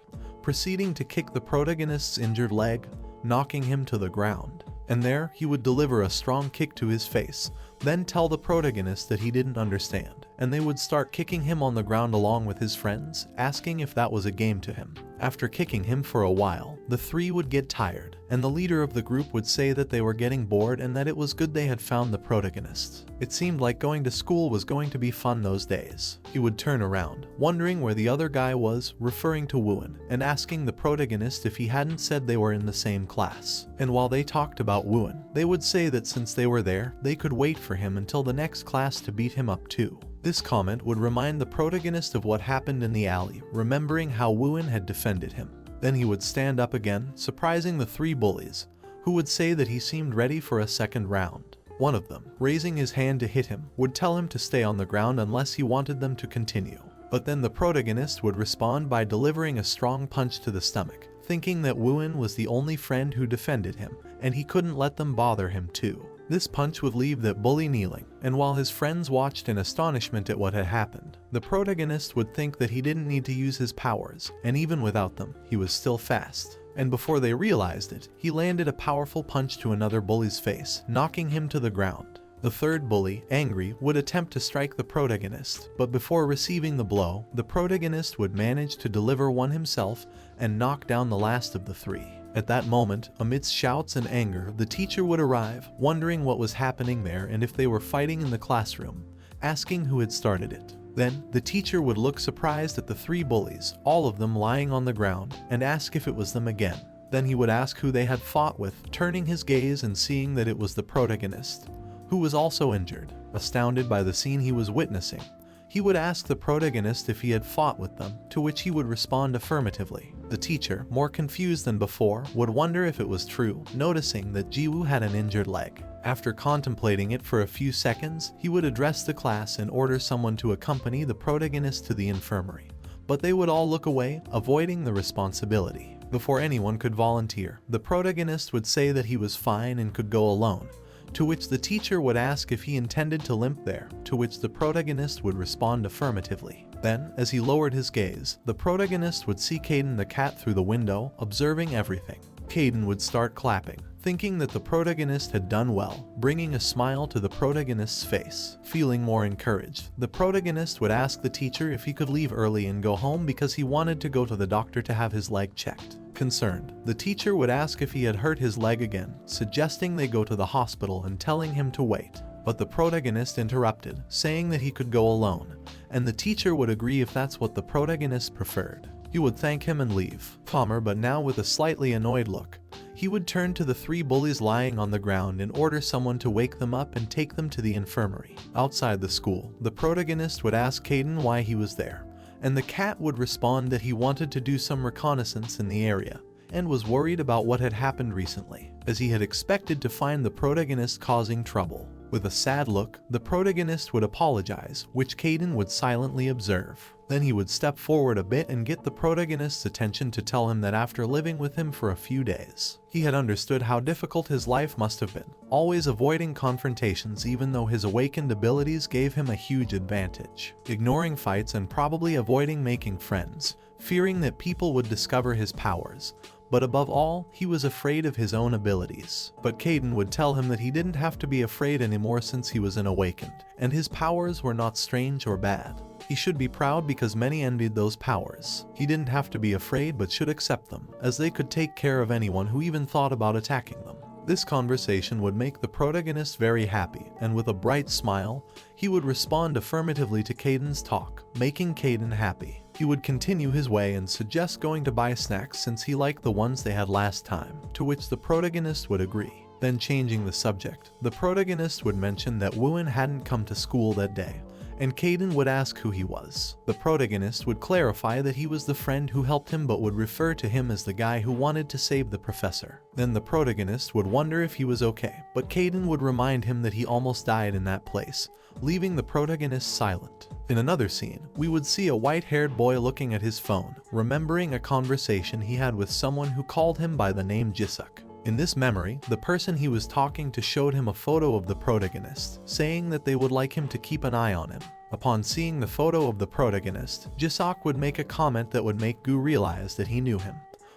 proceeding to kick the protagonist's injured leg, knocking him to the ground. And there, he would deliver a strong kick to his face, then tell the protagonist that he didn't understand, and they would start kicking him on the ground along with his friends, asking if that was a game to him. After kicking him for a while, the three would get tired, and the leader of the group would say that they were getting bored and that it was good they had found the protagonist. It seemed like going to school was going to be fun those days. He would turn around, wondering where the other guy was, referring to Wuen, and asking the protagonist if he hadn't said they were in the same class. And while they talked about Wuen, they would say that since they were there, they could wait for him until the next class to beat him up too. This comment would remind the protagonist of what happened in the alley, remembering how Wuen had defended him. Then he would stand up again, surprising the three bullies, who would say that he seemed ready for a second round. One of them, raising his hand to hit him, would tell him to stay on the ground unless he wanted them to continue. But then the protagonist would respond by delivering a strong punch to the stomach, thinking that Wuen was the only friend who defended him, and he couldn't let them bother him too. This punch would leave that bully kneeling, and while his friends watched in astonishment at what had happened, the protagonist would think that he didn't need to use his powers, and even without them, he was still fast. And before they realized it, he landed a powerful punch to another bully's face, knocking him to the ground. The third bully, angry, would attempt to strike the protagonist, but before receiving the blow, the protagonist would manage to deliver one himself and knock down the last of the three. At that moment, amidst shouts and anger, the teacher would arrive, wondering what was happening there and if they were fighting in the classroom, asking who had started it. Then, the teacher would look surprised at the three bullies, all of them lying on the ground, and ask if it was them again. Then he would ask who they had fought with, turning his gaze and seeing that it was the protagonist, who was also injured. Astounded by the scene he was witnessing, he would ask the protagonist if he had fought with them, to which he would respond affirmatively. The teacher, more confused than before, would wonder if it was true, noticing that Jiwoo had an injured leg. After contemplating it for a few seconds, he would address the class and order someone to accompany the protagonist to the infirmary. But they would all look away, avoiding the responsibility. Before anyone could volunteer, the protagonist would say that he was fine and could go alone, to which the teacher would ask if he intended to limp there, to which the protagonist would respond affirmatively. Then, as he lowered his gaze, the protagonist would see Kayden the cat through the window, observing everything. Kayden would start clapping, thinking that the protagonist had done well, bringing a smile to the protagonist's face. Feeling more encouraged, the protagonist would ask the teacher if he could leave early and go home because he wanted to go to the doctor to have his leg checked. Concerned, the teacher would ask if he had hurt his leg again, suggesting they go to the hospital and telling him to wait. But the protagonist interrupted, saying that he could go alone, and the teacher would agree if that's what the protagonist preferred. He would thank him and leave. Calmer, but now with a slightly annoyed look, he would turn to the three bullies lying on the ground and order someone to wake them up and take them to the infirmary. Outside the school, the protagonist would ask Kayden why he was there, and the cat would respond that he wanted to do some reconnaissance in the area and was worried about what had happened recently, as he had expected to find the protagonist causing trouble. With a sad look, the protagonist would apologize, which Kayden would silently observe. Then he would step forward a bit and get the protagonist's attention to tell him that after living with him for a few days, he had understood how difficult his life must have been, always avoiding confrontations even though his awakened abilities gave him a huge advantage, ignoring fights and probably avoiding making friends, fearing that people would discover his powers. But above all, he was afraid of his own abilities. But Kayden would tell him that he didn't have to be afraid anymore since he was an awakened, and his powers were not strange or bad. He should be proud because many envied those powers. He didn't have to be afraid but should accept them, as they could take care of anyone who even thought about attacking them. This conversation would make the protagonist very happy, and with a bright smile, he would respond affirmatively to Kayden's talk, making Kayden happy. He would continue his way and suggest going to buy snacks since he liked the ones they had last time, to which the protagonist would agree. Then changing the subject, the protagonist would mention that Wuen hadn't come to school that day, and Kayden would ask who he was. The protagonist would clarify that he was the friend who helped him but would refer to him as the guy who wanted to save the professor. Then the protagonist would wonder if he was okay, but Kayden would remind him that he almost died in that place, leaving the protagonist silent. In another scene, we would see a white-haired boy looking at his phone, remembering a conversation he had with someone who called him by the name Jiwoo. In this memory, the person he was talking to showed him a photo of the protagonist, saying that they would like him to keep an eye on him. Upon seeing the photo of the protagonist, Jiwoo would make a comment that would make Gu realize that he knew him,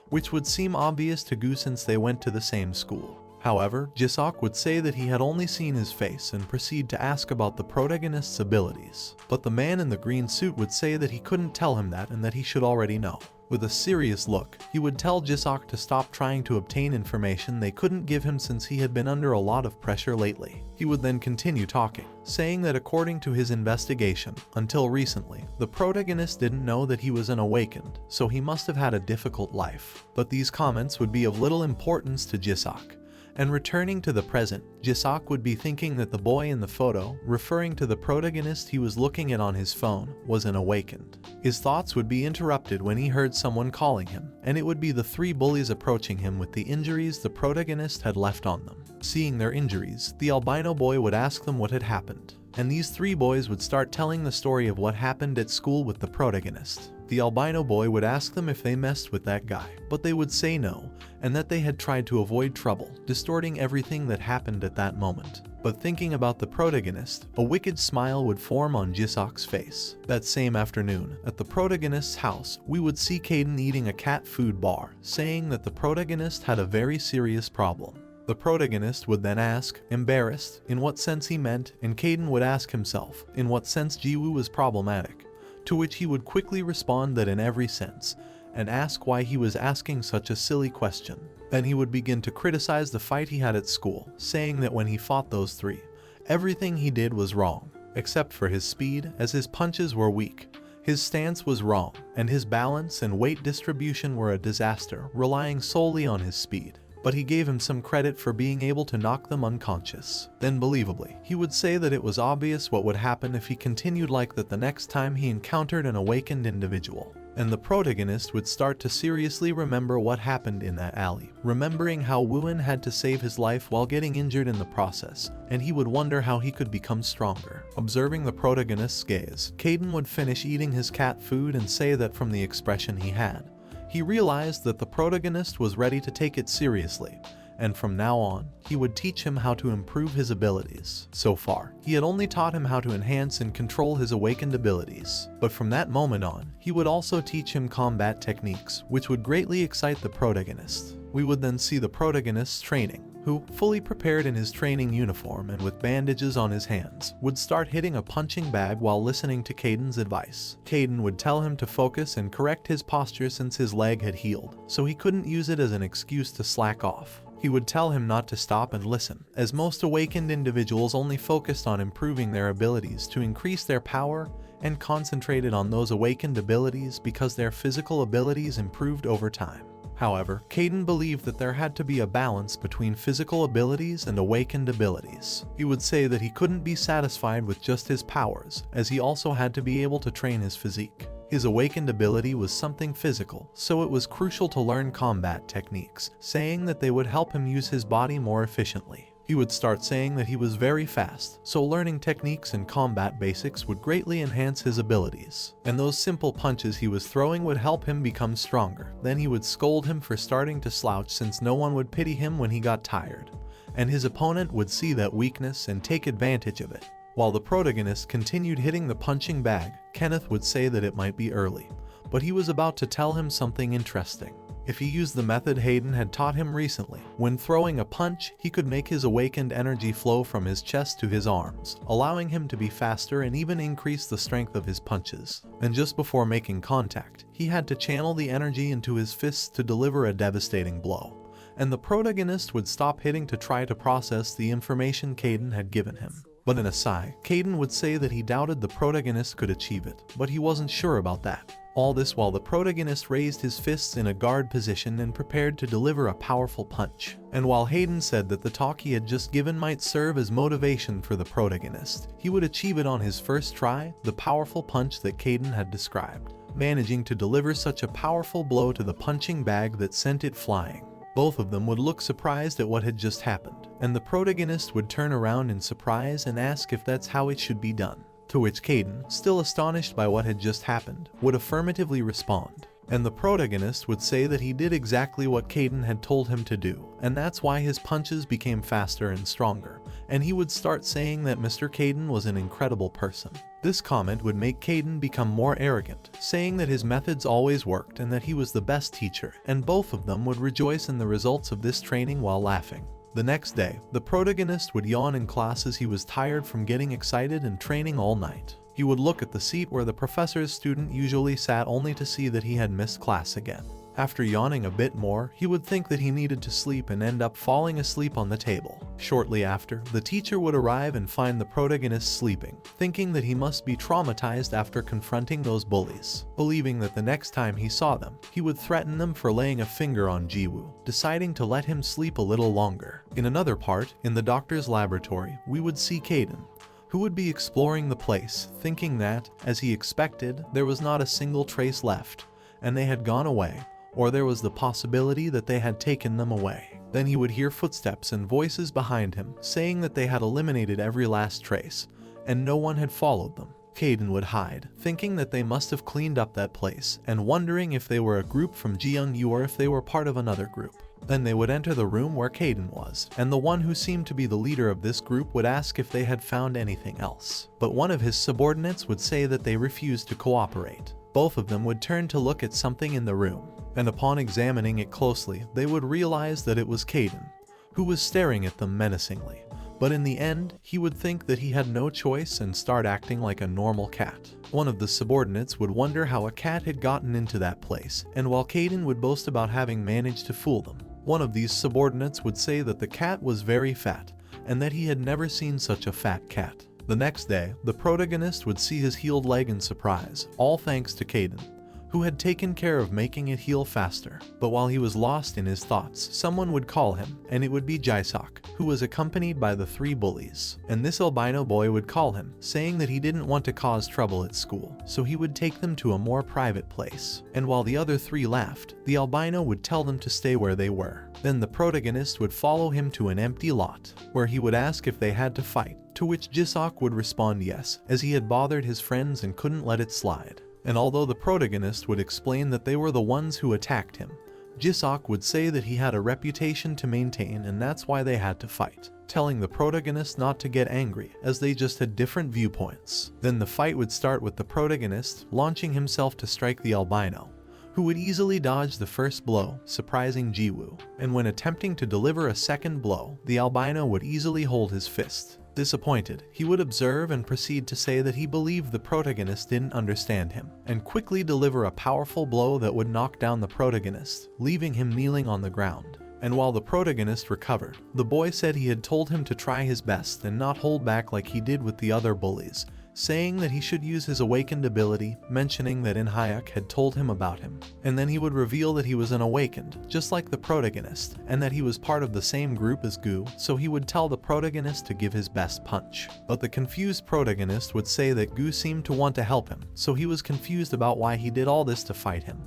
which would seem obvious to Gu since they went to the same school. However, Jiwoo would say that he had only seen his face and proceed to ask about the protagonist's abilities. But the man in the green suit would say that he couldn't tell him that and that he should already know. With a serious look, he would tell Jiwoo to stop trying to obtain information they couldn't give him since he had been under a lot of pressure lately. He would then continue talking, saying that according to his investigation, until recently, the protagonist didn't know that he was an awakened, so he must have had a difficult life. But these comments would be of little importance to Jiwoo. And returning to the present, Jiwoo would be thinking that the boy in the photo, referring to the protagonist he was looking at on his phone, was an awakened. His thoughts would be interrupted when he heard someone calling him, and it would be the three bullies approaching him with the injuries the protagonist had left on them. Seeing their injuries, the albino boy would ask them what had happened, and these three boys would start telling the story of what happened at school with the protagonist. The albino boy would ask them if they messed with that guy, but they would say no, and that they had tried to avoid trouble, distorting everything that happened at that moment. But thinking about the protagonist, a wicked smile would form on Jiwoo's face. That same afternoon, at the protagonist's house, we would see Kayden eating a cat food bar, saying that the protagonist had a very serious problem. The protagonist would then ask, embarrassed, in what sense he meant, and Kayden would ask himself, in what sense Jiwoo was problematic. To which he would quickly respond that in every sense, and ask why he was asking such a silly question. Then he would begin to criticize the fight he had at school, saying that when he fought those three, everything he did was wrong, except for his speed, as his punches were weak. His stance was wrong, and his balance and weight distribution were a disaster, relying solely on his speed. But he gave him some credit for being able to knock them unconscious. Then believably, he would say that it was obvious what would happen if he continued like that the next time he encountered an awakened individual. And the protagonist would start to seriously remember what happened in that alley, remembering how Wuen had to save his life while getting injured in the process, and he would wonder how he could become stronger. Observing the protagonist's gaze, Kayden would finish eating his cat food and say that from the expression he had, he realized that the protagonist was ready to take it seriously, and from now on, he would teach him how to improve his abilities. So far, he had only taught him how to enhance and control his awakened abilities, but from that moment on, he would also teach him combat techniques, which would greatly excite the protagonist. We would then see the protagonist's training, who, fully prepared in his training uniform and with bandages on his hands, would start hitting a punching bag while listening to Kayden's advice. Kayden would tell him to focus and correct his posture since his leg had healed, so he couldn't use it as an excuse to slack off. He would tell him not to stop and listen, as most awakened individuals only focused on improving their abilities to increase their power and concentrated on those awakened abilities because their physical abilities improved over time. However, Kayden believed that there had to be a balance between physical abilities and awakened abilities. He would say that he couldn't be satisfied with just his powers, as he also had to be able to train his physique. His awakened ability was something physical, so it was crucial to learn combat techniques, saying that they would help him use his body more efficiently. He would start saying that he was very fast, so learning techniques and combat basics would greatly enhance his abilities. And those simple punches he was throwing would help him become stronger. Then he would scold him for starting to slouch since no one would pity him when he got tired. And his opponent would see that weakness and take advantage of it. While the protagonist continued hitting the punching bag, Kenneth would say that it might be early, but he was about to tell him something interesting. If he used the method Kayden had taught him recently, when throwing a punch, he could make his awakened energy flow from his chest to his arms, allowing him to be faster and even increase the strength of his punches. And just before making contact, he had to channel the energy into his fists to deliver a devastating blow. And the protagonist would stop hitting to try to process the information Kayden had given him. But in a sigh, Kayden would say that he doubted the protagonist could achieve it, but he wasn't sure about that. All this while the protagonist raised his fists in a guard position and prepared to deliver a powerful punch. And while Hayden said that the talk he had just given might serve as motivation for the protagonist, he would achieve it on his first try, the powerful punch that Kayden had described, managing to deliver such a powerful blow to the punching bag that sent it flying. Both of them would look surprised at what had just happened, and the protagonist would turn around in surprise and ask if that's how it should be done. To which Kayden, still astonished by what had just happened, would affirmatively respond. And the protagonist would say that he did exactly what Kayden had told him to do, and that's why his punches became faster and stronger, and he would start saying that Mr. Kayden was an incredible person. This comment would make Kayden become more arrogant, saying that his methods always worked and that he was the best teacher, and both of them would rejoice in the results of this training while laughing. The next day, the protagonist would yawn in class as he was tired from getting excited and training all night. He would look at the seat where the professor's student usually sat only to see that he had missed class again. After yawning a bit more, he would think that he needed to sleep and end up falling asleep on the table. Shortly after, the teacher would arrive and find the protagonist sleeping, thinking that he must be traumatized after confronting those bullies. Believing that the next time he saw them, he would threaten them for laying a finger on Jiwoo, deciding to let him sleep a little longer. In another part, in the doctor's laboratory, we would see Kayden, who would be exploring the place, thinking that, as he expected, there was not a single trace left, and they had gone away, or there was the possibility that they had taken them away. Then he would hear footsteps and voices behind him saying that they had eliminated every last trace, and no one had followed them. Kayden would hide, thinking that they must have cleaned up that place, and wondering if they were a group from Jiwoo or if they were part of another group. Then they would enter the room where Kayden was, and the one who seemed to be the leader of this group would ask if they had found anything else. But one of his subordinates would say that they refused to cooperate. Both of them would turn to look at something in the room, and upon examining it closely, they would realize that it was Kayden, who was staring at them menacingly. But in the end, he would think that he had no choice and start acting like a normal cat. One of the subordinates would wonder how a cat had gotten into that place, and while Kayden would boast about having managed to fool them, one of these subordinates would say that the cat was very fat, and that he had never seen such a fat cat. The next day, the protagonist would see his healed leg in surprise, all thanks to Kayden, who had taken care of making it heal faster. But while he was lost in his thoughts, someone would call him, and it would be Jisook, who was accompanied by the 3 bullies. And this albino boy would call him, saying that he didn't want to cause trouble at school, so he would take them to a more private place. And while the other 3 laughed, the albino would tell them to stay where they were. Then the protagonist would follow him to an empty lot, where he would ask if they had to fight, to which Jisook would respond yes, as he had bothered his friends and couldn't let it slide. And although the protagonist would explain that they were the ones who attacked him, Jisook would say that he had a reputation to maintain and that's why they had to fight, telling the protagonist not to get angry as they just had different viewpoints. Then the fight would start with the protagonist launching himself to strike the albino, who would easily dodge the first blow, surprising Jiwoo. And when attempting to deliver a second blow, the albino would easily hold his fist. Disappointed, he would observe and proceed to say that he believed the protagonist didn't understand him, and quickly deliver a powerful blow that would knock down the protagonist, leaving him kneeling on the ground. And while the protagonist recovered, the boy said he had told him to try his best and not hold back like he did with the other bullies, saying that he should use his awakened ability, mentioning that MANHWA had told him about him. And then he would reveal that he was an awakened, just like the protagonist, and that he was part of the same group as Gu, so he would tell the protagonist to give his best punch. But the confused protagonist would say that Gu seemed to want to help him, so he was confused about why he did all this to fight him.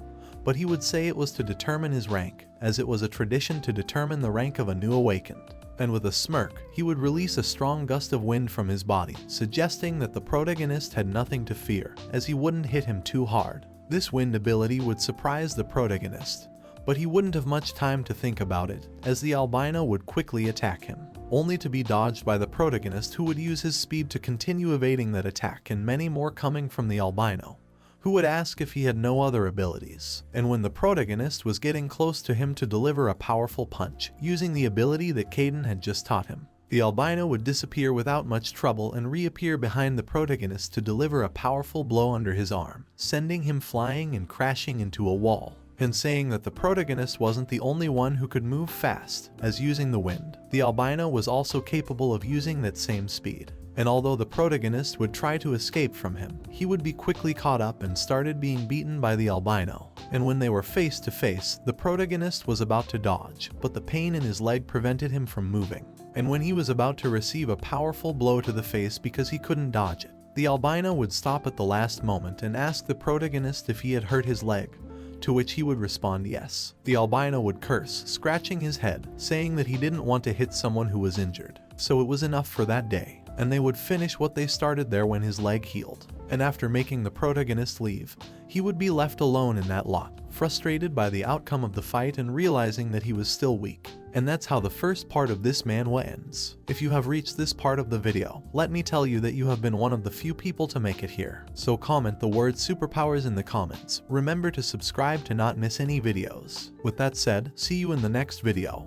But he would say it was to determine his rank, as it was a tradition to determine the rank of a new awakened. And with a smirk, he would release a strong gust of wind from his body, suggesting that the protagonist had nothing to fear, as he wouldn't hit him too hard. This wind ability would surprise the protagonist, but he wouldn't have much time to think about it, as the albino would quickly attack him, only to be dodged by the protagonist, who would use his speed to continue evading that attack, and many more coming from the albino, who would ask if he had no other abilities. And when the protagonist was getting close to him to deliver a powerful punch, using the ability that Kayden had just taught him, the albino would disappear without much trouble and reappear behind the protagonist to deliver a powerful blow under his arm, sending him flying and crashing into a wall. And saying that the protagonist wasn't the only one who could move fast, as using the wind, the albino was also capable of using that same speed. and although the protagonist would try to escape from him, he would be quickly caught up and started being beaten by the albino. And when they were face to face, the protagonist was about to dodge, but the pain in his leg prevented him from moving. And when he was about to receive a powerful blow to the face because he couldn't dodge it, the albino would stop at the last moment and ask the protagonist if he had hurt his leg, to which he would respond yes. The albino would curse, scratching his head, saying that he didn't want to hit someone who was injured, so it was enough for that day, and they would finish what they started there when his leg healed. And after making the protagonist leave, he would be left alone in that lot, frustrated by the outcome of the fight and realizing that he was still weak. And that's how the first part of this manhwa ends. If you have reached this part of the video, let me tell you that you have been one of the few people to make it here. So comment the word superpowers in the comments. Remember to subscribe to not miss any videos. With that said, see you in the next video.